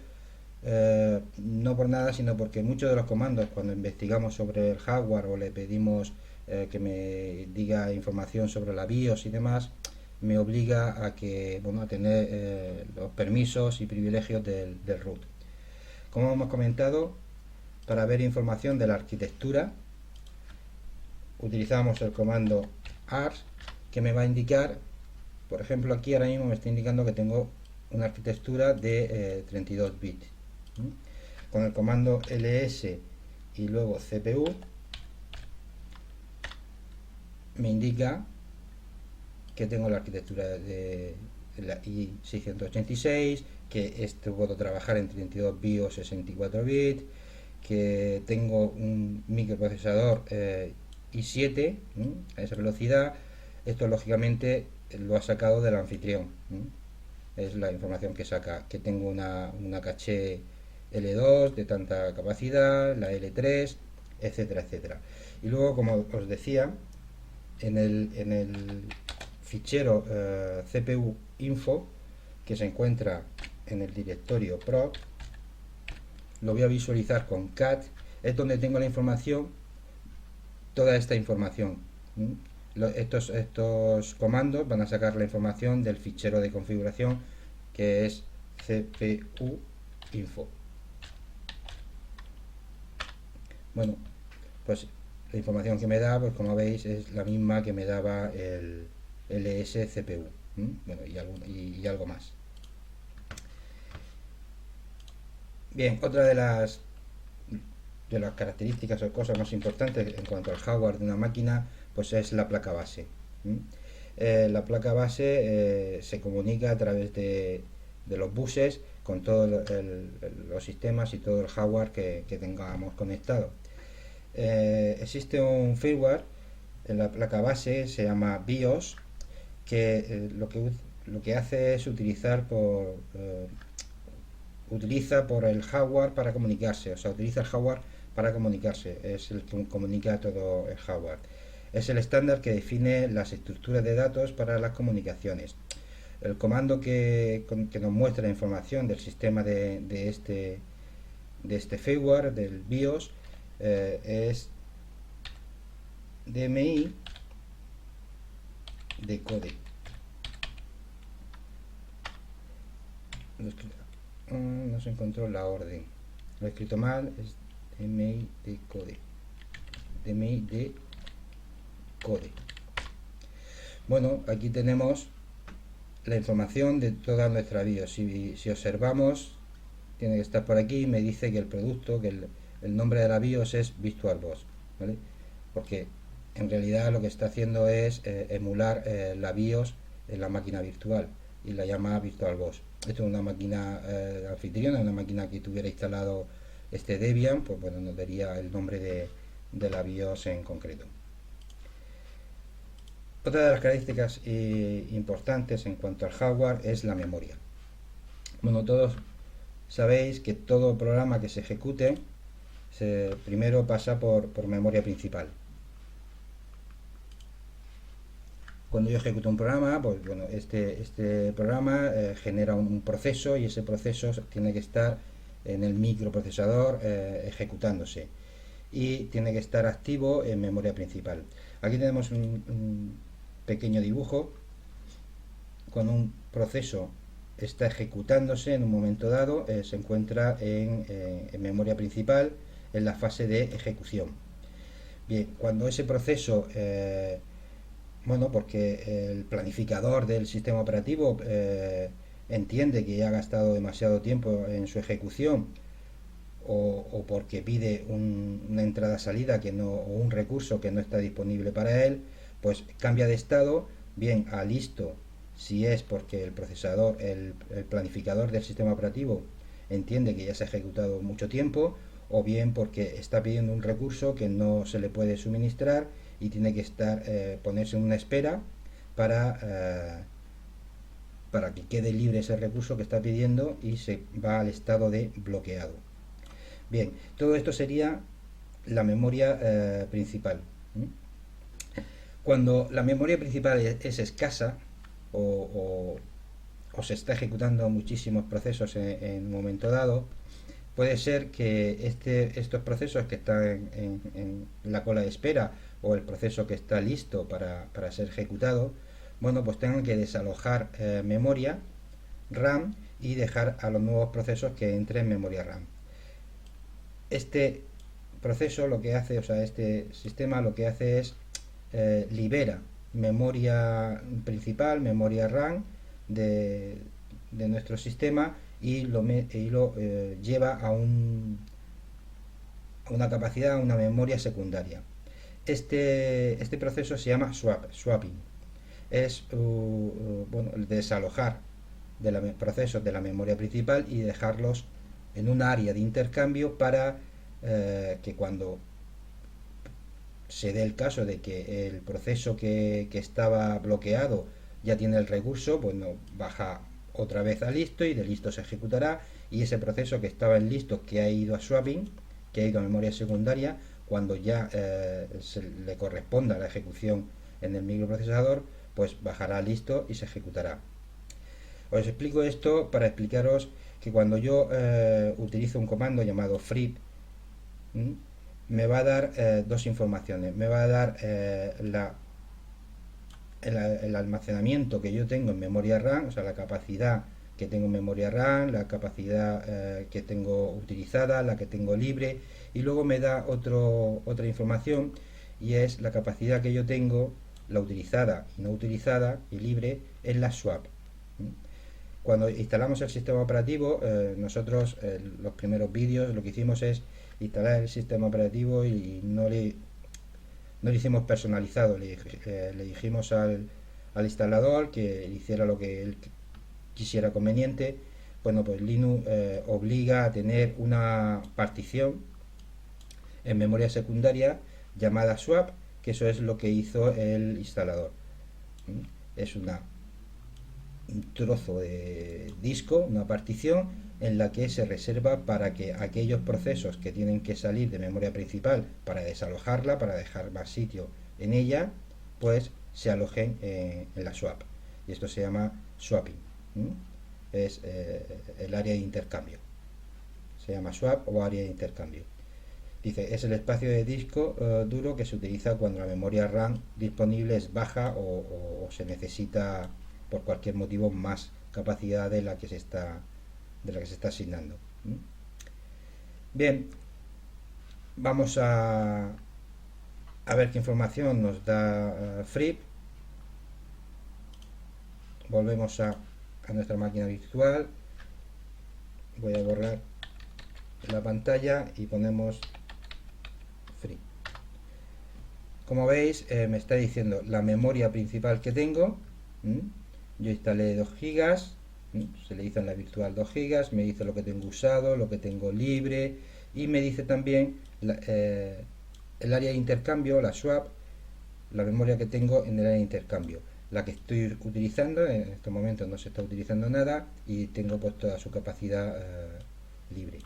No por nada, sino porque muchos de los comandos, cuando investigamos sobre el hardware o le pedimos que me diga información sobre la BIOS y demás, me obliga a que, bueno, a tener los permisos y privilegios del root. Como hemos comentado, para ver información de la arquitectura utilizamos el comando ars, que me va a indicar, por ejemplo, aquí ahora mismo me está indicando que tengo una arquitectura de 32 bits. Con el comando ls y luego cpu me indica que tengo la arquitectura de la i686, que esto puedo trabajar en 32 bits o 64 bits, que tengo un microprocesador i7 a esa velocidad. Esto lógicamente lo ha sacado del anfitrión, es la información que saca, que tengo una caché L2 de tanta capacidad, la L3, etcétera, etcétera. Y luego, como os decía, en el fichero CPU info, que se encuentra en el directorio proc, lo voy a visualizar con cat, es donde tengo la información, toda esta información. Estos comandos van a sacar la información del fichero de configuración, que es CPU info. Bueno, pues la información que me da, pues como veis, es la misma que me daba el LSCPU. Bueno, y algo más. Bien, otra de las características o cosas más importantes en cuanto al hardware de una máquina, pues es la placa base. La placa base se comunica a través de los buses con todos los sistemas y todo el hardware que tengamos conectado. Existe un firmware en la placa base, se llama BIOS, que lo que hace es utiliza por el hardware para comunicarse, o sea, utiliza el hardware para comunicarse, es el que comunica todo el hardware. Es el estándar que define las estructuras de datos para las comunicaciones. El comando que nos muestra la información del sistema de este firmware, del BIOS, es DMI decode. No se encontró la orden, lo he escrito mal, es DMI decode. DMI decode. Bueno, aquí tenemos la información de toda nuestra BIOS. Si observamos, tiene que estar por aquí, me dice que el producto, que el nombre de la BIOS es VirtualBox, ¿vale? Porque en realidad lo que está haciendo es emular la BIOS en la máquina virtual y la llama VirtualBox. Esto es una máquina anfitriona, una máquina que tuviera instalado este Debian, pues bueno, nos daría el nombre de la BIOS en concreto. Otra de las características importantes en cuanto al hardware es la memoria. Bueno, todos sabéis que todo programa que se ejecute primero pasa por memoria principal. Cuando yo ejecuto un programa, pues bueno, este programa genera un proceso, y ese proceso tiene que estar en el microprocesador ejecutándose, y tiene que estar activo en memoria principal. Aquí tenemos un pequeño dibujo con un proceso está ejecutándose en un momento dado, se encuentra en memoria principal en la fase de ejecución. Bien, cuando ese proceso bueno, porque el planificador del sistema operativo entiende que ya ha gastado demasiado tiempo en su ejecución, o porque pide una entrada-salida o un recurso que no está disponible para él, pues cambia de estado, bien a listo, si es porque el procesador, el planificador del sistema operativo entiende que ya se ha ejecutado mucho tiempo, o bien porque está pidiendo un recurso que no se le puede suministrar y tiene que ponerse en una espera para que quede libre ese recurso que está pidiendo, y se va al estado de bloqueado. Bien, todo esto sería la memoria principal. Cuando la memoria principal es escasa o se está ejecutando muchísimos procesos en un momento dado, puede ser que estos procesos que están en la cola de espera o el proceso que está listo para ser ejecutado, bueno, pues tengan que desalojar memoria RAM y dejar a los nuevos procesos que entren en memoria RAM. Este proceso lo que hace, o sea, este sistema lo que hace es libera memoria principal, memoria RAM de nuestro sistema y lo lleva a una capacidad, a una memoria secundaria. Este proceso se llama swapping. Es bueno, el desalojar procesos de la memoria principal y dejarlos en un área de intercambio para que cuando se dé el caso de que el proceso que estaba bloqueado ya tiene el recurso, bueno, baja otra vez a listo y de listo se ejecutará, y ese proceso que estaba en listo, que ha ido a swapping, que ha ido a memoria secundaria, cuando ya se le corresponda la ejecución en el microprocesador, pues bajará a listo y se ejecutará. Os explico esto para explicaros que cuando yo utilizo un comando llamado free, me va a dar dos informaciones. Me va a dar el almacenamiento que yo tengo en memoria RAM, o sea, la capacidad que tengo en memoria RAM, la capacidad que tengo utilizada, la que tengo libre, y luego me da otra información, y es la capacidad que yo tengo, la utilizada y no utilizada y libre, en la swap. Cuando instalamos el sistema operativo, nosotros los primeros vídeos lo que hicimos es instalar el sistema operativo y no le hicimos personalizado, le dijimos al instalador que hiciera lo que él quisiera conveniente. Bueno, pues Linux obliga a tener una partición en memoria secundaria llamada swap, que eso es lo que hizo el instalador. Es un trozo de disco, una partición en la que se reserva para que aquellos procesos que tienen que salir de memoria principal para desalojarla, para dejar más sitio en ella, pues se alojen en la swap. Y esto se llama swapping. Es el área de intercambio. Se llama swap o área de intercambio. Dice, es el espacio de disco duro que se utiliza cuando la memoria RAM disponible es baja o se necesita por cualquier motivo más capacidad de la que se está asignando. Bien, vamos a ver qué información nos da Fripp. Volvemos a nuestra máquina virtual. Voy a borrar la pantalla y ponemos Fripp. Como veis, me está diciendo la memoria principal que tengo. Yo instalé 2 gigas, se le dice en la virtual 2 gigas, me dice lo que tengo usado, lo que tengo libre, y me dice también el área de intercambio, la swap, la memoria que tengo en el área de intercambio. La que estoy utilizando, en estos momentos no se está utilizando nada, y tengo pues toda su capacidad libre.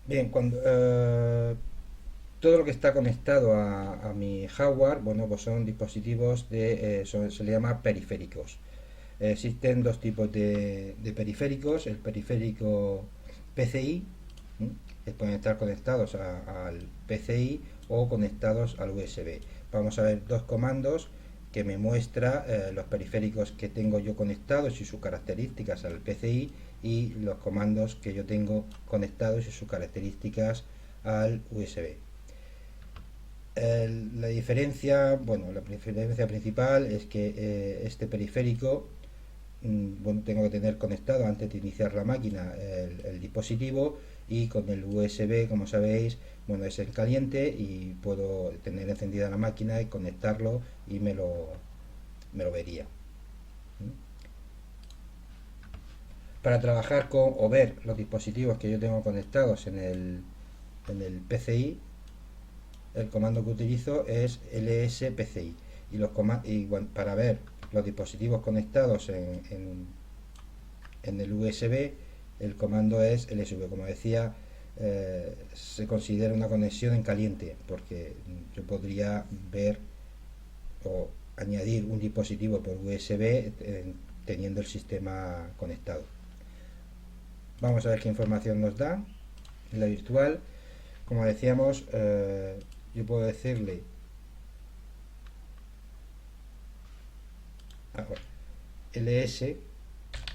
Bien, cuando todo lo que está conectado a mi hardware, bueno, pues son dispositivos se le llama periféricos. Existen dos tipos de periféricos: el periférico PCI, que pueden estar conectados al PCI o conectados al USB. Vamos a ver dos comandos que me muestra los periféricos que tengo yo conectados y sus características al PCI, y los comandos que yo tengo conectados y sus características al USB. La diferencia principal es que este periférico, bueno, tengo que tener conectado antes de iniciar la máquina el dispositivo, y con el USB, como sabéis, bueno, es en caliente y puedo tener encendida la máquina y conectarlo y me lo vería. Para trabajar con o ver los dispositivos que yo tengo conectados en el PCI, el comando que utilizo es lspci, y para ver los dispositivos conectados en el USB, el comando es lsv. Como decía, se considera una conexión en caliente, porque yo podría ver o añadir un dispositivo por USB teniendo el sistema conectado. Vamos a ver qué información nos da en la virtual. Como decíamos, yo puedo decirle ahora, ls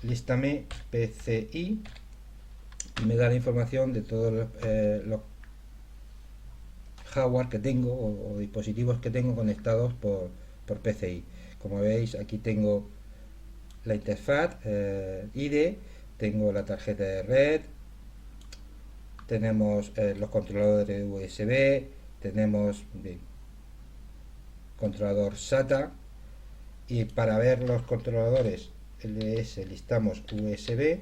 lístame PCI, y me da la información de todos los hardware que tengo o dispositivos que tengo conectados por PCI. Como veis, aquí tengo la interfaz IDE, tengo la tarjeta de red, tenemos los controladores de USB, tenemos controlador SATA, y para ver los controladores LS listamos USB.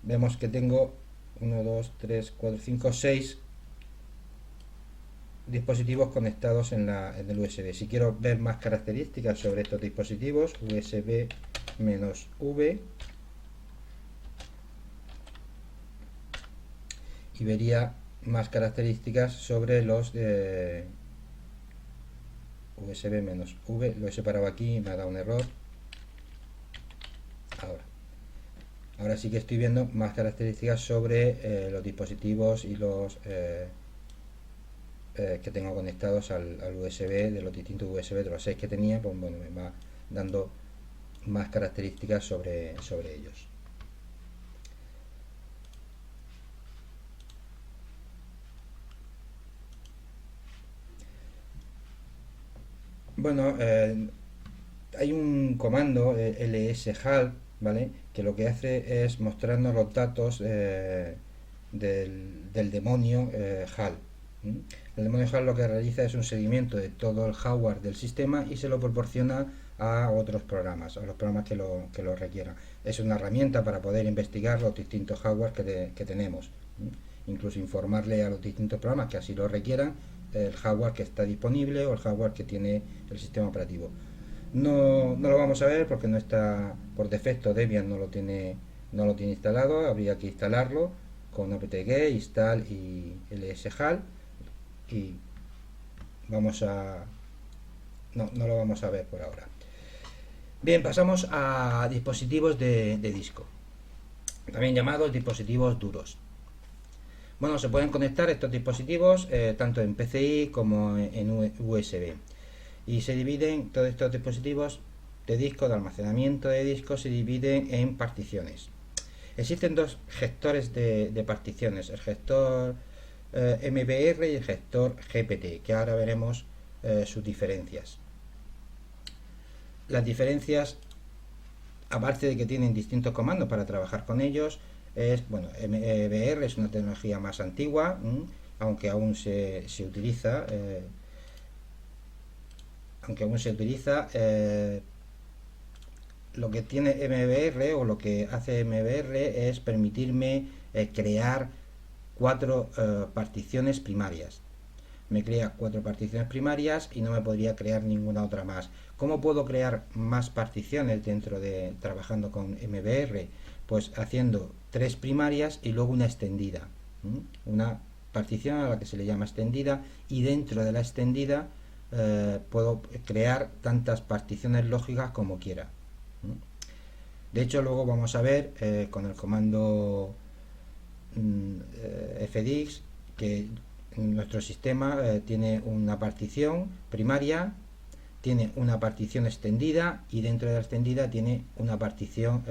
Vemos que tengo 1, 2, 3, 4, 5, 6 dispositivos conectados en el USB. Si quiero ver más características sobre estos dispositivos, USB-V, y vería más características sobre los USB-V. Lo he separado aquí y me ha dado un error. Ahora sí que estoy viendo más características sobre los dispositivos y los que tengo conectados al USB, de los distintos USB, de los 6 que tenía. Pues bueno, me va dando más características sobre ellos. Bueno, hay un comando lshal, ¿vale?, que lo que hace es mostrarnos los datos del demonio HAL. El demonio HAL lo que realiza es un seguimiento de todo el hardware del sistema y se lo proporciona a otros programas, a los programas que lo requieran. Es una herramienta para poder investigar los distintos hardware que tenemos, incluso informarle a los distintos programas que así lo requieran el hardware que está disponible o el hardware que tiene el sistema operativo. No lo vamos a ver porque no está por defecto. Debian no lo tiene instalado. Habría que instalarlo con apt-get install y lshal, y vamos a no lo vamos a ver por ahora. Bien, pasamos a dispositivos de disco, también llamados dispositivos duros. Bueno, se pueden conectar estos dispositivos tanto en PCI como en USB, y se dividen todos estos dispositivos de disco, de almacenamiento de disco, se dividen en particiones. Existen dos gestores de particiones, el gestor MBR y el gestor GPT, que ahora veremos sus diferencias. Las diferencias, aparte de que tienen distintos comandos para trabajar con ellos, bueno, MBR es una tecnología más antigua, aunque aún se utiliza. Lo que tiene MBR, o lo que hace MBR, es permitirme crear 4 particiones primarias. Me crea 4 particiones primarias y no me podría crear ninguna otra más. ¿Cómo puedo crear más particiones trabajando con MBR? Pues haciendo 3 primarias y luego una extendida. Una partición a la que se le llama extendida, y dentro de la extendida puedo crear tantas particiones lógicas como quiera. De hecho, luego vamos a ver con el comando fdix que nuestro sistema tiene una partición primaria, tiene una partición extendida, y dentro de la extendida tiene una partición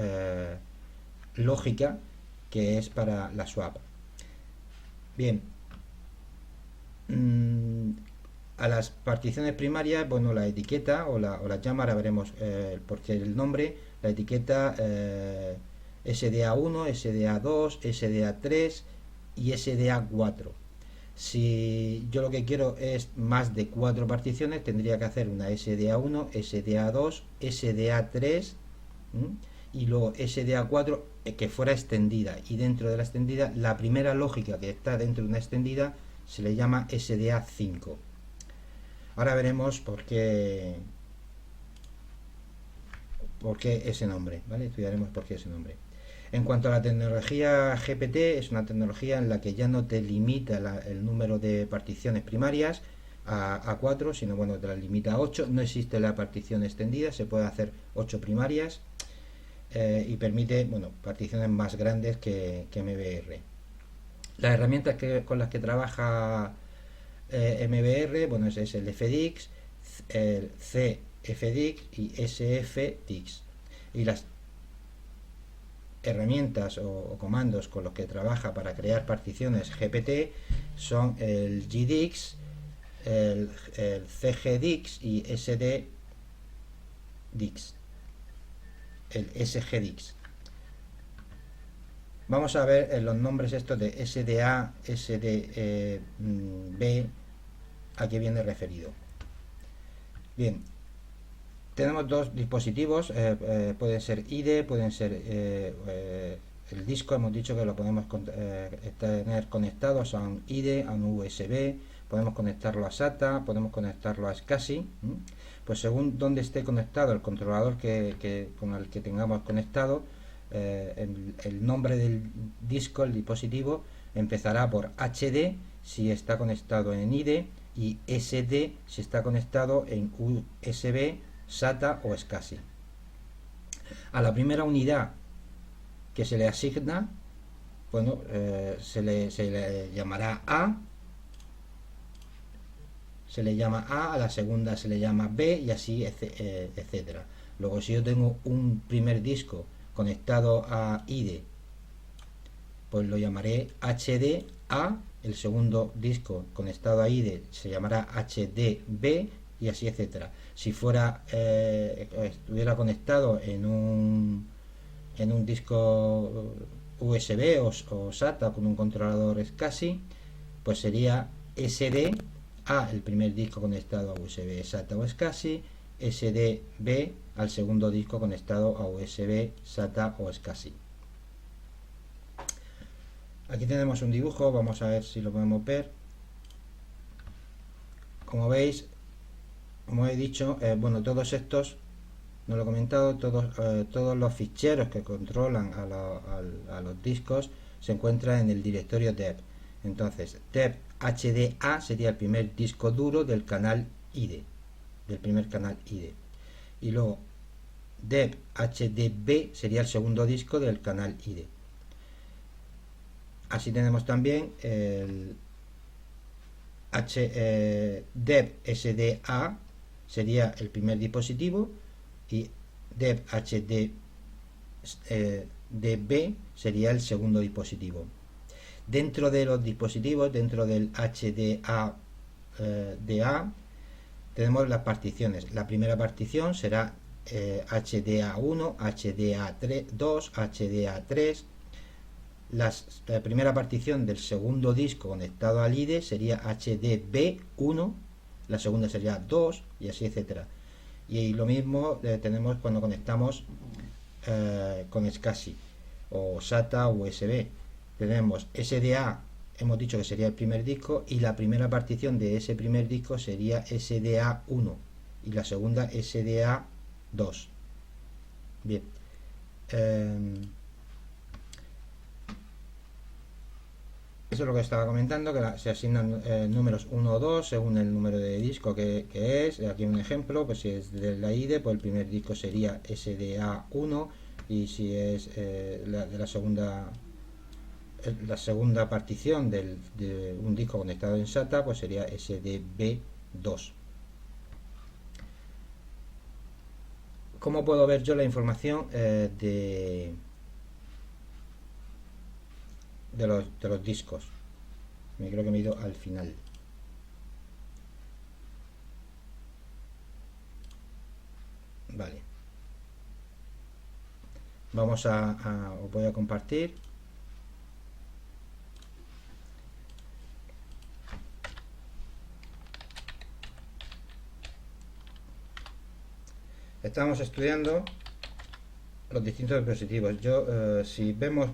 lógica, que es para la swap. Bien, a las particiones primarias, bueno, la etiqueta o la llama, ahora veremos porque el nombre, la etiqueta SDA1, SDA2, SDA3 y SDA4. Si yo lo que quiero es más de 4 particiones, tendría que hacer una SDA1, SDA2, SDA3 y luego SDA4 que fuera extendida, y dentro de la extendida, la primera lógica que está dentro de una extendida se le llama SDA5. Ahora veremos por qué por qué ese nombre, ¿vale? Estudiaremos por qué ese nombre. En cuanto a la tecnología GPT, es una tecnología en la que ya no te limita el número de particiones primarias a 4, sino bueno, te la limita a 8. No existe la partición extendida, se puede hacer 8 primarias y permite, bueno, particiones más grandes que MBR. Las herramientas con las que trabaja MBR, bueno, es el FDX, el CFDX y SFDX. Y las herramientas o comandos con los que trabaja para crear particiones GPT son el GDX, el CGDX y SDDX, el SGDX. Vamos a ver los nombres estos de SDA, SDB, a qué viene referido. Bien, tenemos dos dispositivos, pueden ser IDE, pueden ser el disco, hemos dicho que lo podemos tener conectados a un IDE, a un USB, podemos conectarlo a SATA, podemos conectarlo a SCSI. Pues según donde esté conectado el controlador con el que tengamos conectado, el nombre del disco, el dispositivo, empezará por HD si está conectado en IDE y SD si está conectado en USB, SATA o SCSI. A la primera unidad que se le asigna, bueno, se le llamará A, se le llama a la segunda se le llama B y así, etcétera. Luego, si yo tengo un primer disco conectado a IDE, pues lo llamaré HDA, el segundo disco conectado a IDE se llamará HDB y así, etcétera. Si estuviera conectado en un disco USB o SATA con un controlador SCSI, pues sería SDA, el primer disco conectado a USB, SATA o SCSI, SDB al segundo disco conectado a USB, SATA o SCSI. Aquí tenemos un dibujo, vamos a ver si lo podemos ver. Como veis, como he dicho, bueno, todos estos, no lo he comentado, todos los ficheros que controlan a los discos se encuentran en el directorio deb. Entonces, deb HDA sería el primer disco duro del canal IDE, del primer canal IDE. Y luego, deb HDB sería el segundo disco del canal IDE. Así tenemos también el deb SDA sería el primer dispositivo y deb HDB sería el segundo dispositivo. Dentro de los dispositivos, dentro del HDA, tenemos las particiones. La primera partición será HDA1, HDA2, HDA3. La primera partición del segundo disco conectado al IDE sería HDB1, la segunda sería 2 y así, etcétera. Y lo mismo tenemos cuando conectamos con SCSI o SATA o USB. Tenemos SDA, hemos dicho que sería el primer disco, y la primera partición de ese primer disco sería SDA1 y la segunda SDA2. Bien. Eso es lo que estaba comentando, que se asignan números 1 o 2 según el número de disco que es. Aquí un ejemplo, pues si es de la IDE, pues el primer disco sería SDA1 y si es de la segunda partición de un disco conectado en SATA, pues sería SDB2. ¿Cómo puedo ver yo la información de los discos? Me creo que me he ido al final. Vale. Os voy a compartir. Estamos estudiando los distintos dispositivos. Si vemos,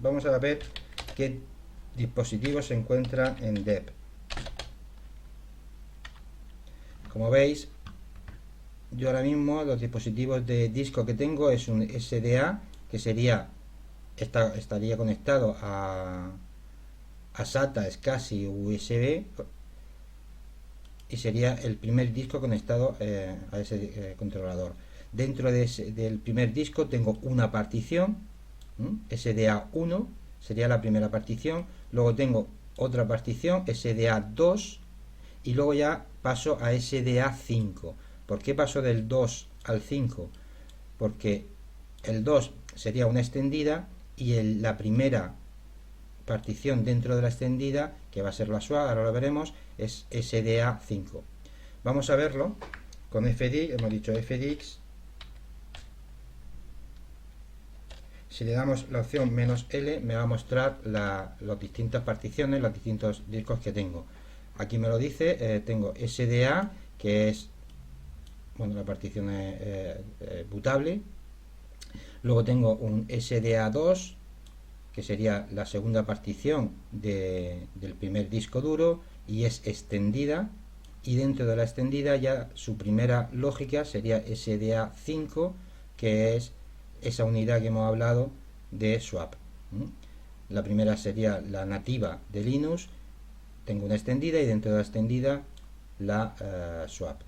vamos a ver qué dispositivo se encuentra en deb. Como veis, yo ahora mismo los dispositivos de disco que tengo es un SDA, que estaría conectado a SATA, SCSI o USB, y sería el primer disco conectado a ese controlador. Dentro del primer disco tengo una partición, SDA1 sería la primera partición, luego tengo otra partición, SDA2, y luego ya paso a SDA5. ¿Por qué paso del 2 al 5? Porque el 2 sería una extendida y la primera partición dentro de la extendida, que va a ser la SWAP, ahora lo veremos, es SDA5. Vamos a verlo con FDX, hemos dicho FDX. Si le damos la opción "-L", me va a mostrar las distintas particiones, los distintos discos que tengo. Aquí me lo dice, tengo SDA, que es, bueno, la partición bootable. Luego tengo un SDA2, que sería la segunda partición del primer disco duro, y es extendida, y dentro de la extendida ya su primera lógica sería SDA5, que es esa unidad que hemos hablado de swap. La primera sería la nativa de Linux, tengo una extendida, y dentro de la extendida la swap.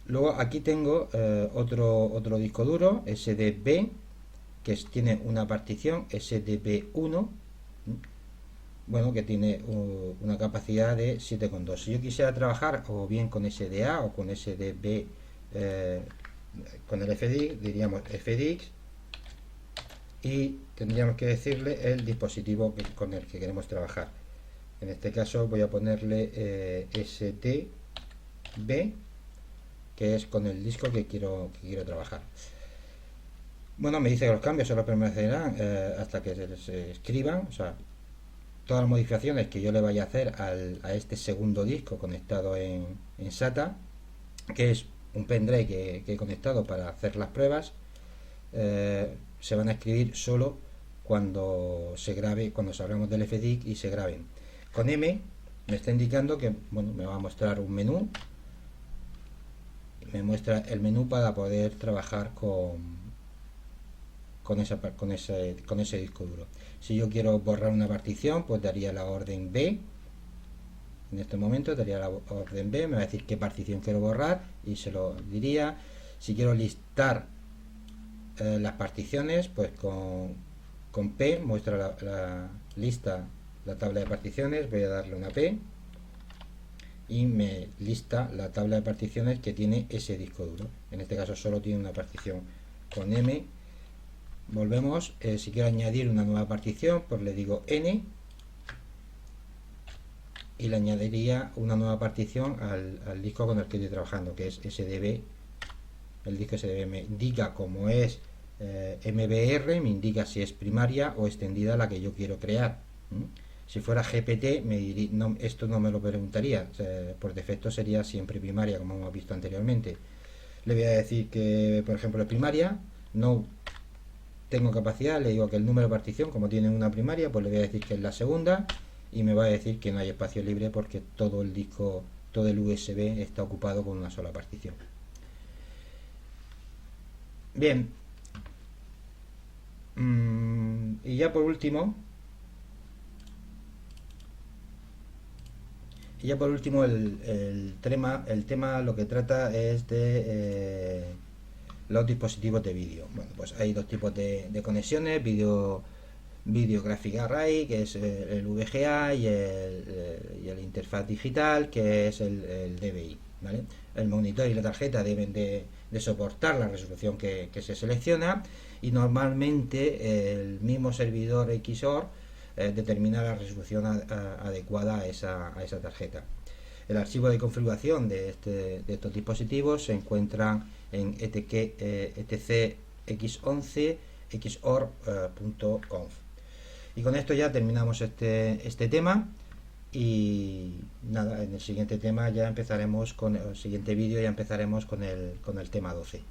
Luego aquí tengo otro disco duro, SDB, que tiene una partición SDB1, bueno, que tiene una capacidad de 7,2. Si yo quisiera trabajar o bien con SDA o con SDB, con el FDX, diríamos FDX, y tendríamos que decirle el dispositivo con el que queremos trabajar. En este caso voy a ponerle SDB, que es con el disco que quiero trabajar. Bueno, me dice que los cambios solo permanecerán hasta que se escriban, o sea, todas las modificaciones que yo le vaya a hacer a este segundo disco conectado en SATA, que es un pendrive que he conectado para hacer las pruebas, se van a escribir solo cuando se grabe, cuando salgamos del FDX y se graben. Con M me está indicando que, bueno, me va a mostrar un menú, me muestra el menú para poder trabajar con ese disco duro. Si yo quiero borrar una partición, pues daría la orden B. En este momento daría la orden B, me va a decir qué partición quiero borrar y se lo diría. Si quiero listar las particiones, pues con P muestra la lista, la tabla de particiones. Voy a darle una P y me lista la tabla de particiones que tiene ese disco duro. En este caso solo tiene una partición. Con M volvemos. Si quiero añadir una nueva partición, pues le digo N y le añadiría una nueva partición al disco con el que estoy trabajando, que es SDB. El disco SDB me indica cómo es MBR, me indica si es primaria o extendida la que yo quiero crear. Si fuera GPT, esto no me lo preguntaría, o sea, por defecto sería siempre primaria, como hemos visto anteriormente. Le voy a decir que, por ejemplo, es primaria, no tengo capacidad, le digo que el número de partición, como tiene una primaria, pues le voy a decir que es la segunda, y me va a decir que no hay espacio libre porque todo el disco, todo el USB está ocupado con una sola partición. Bien, y ya por último el tema lo que trata es de los dispositivos de vídeo. Bueno, pues hay dos tipos de conexiones: Video Graphic Array, que es el VGA, y el interfaz digital, que es el DVI, ¿vale? El monitor y la tarjeta deben de soportar la resolución que se selecciona, y normalmente el mismo servidor XOR determina la resolución adecuada a esa tarjeta. El archivo de configuración de estos dispositivos se encuentra en etcx11 xor.conf. Y con esto ya terminamos este tema, y nada, en el siguiente tema ya empezaremos con el siguiente vídeo, ya empezaremos con el tema 12.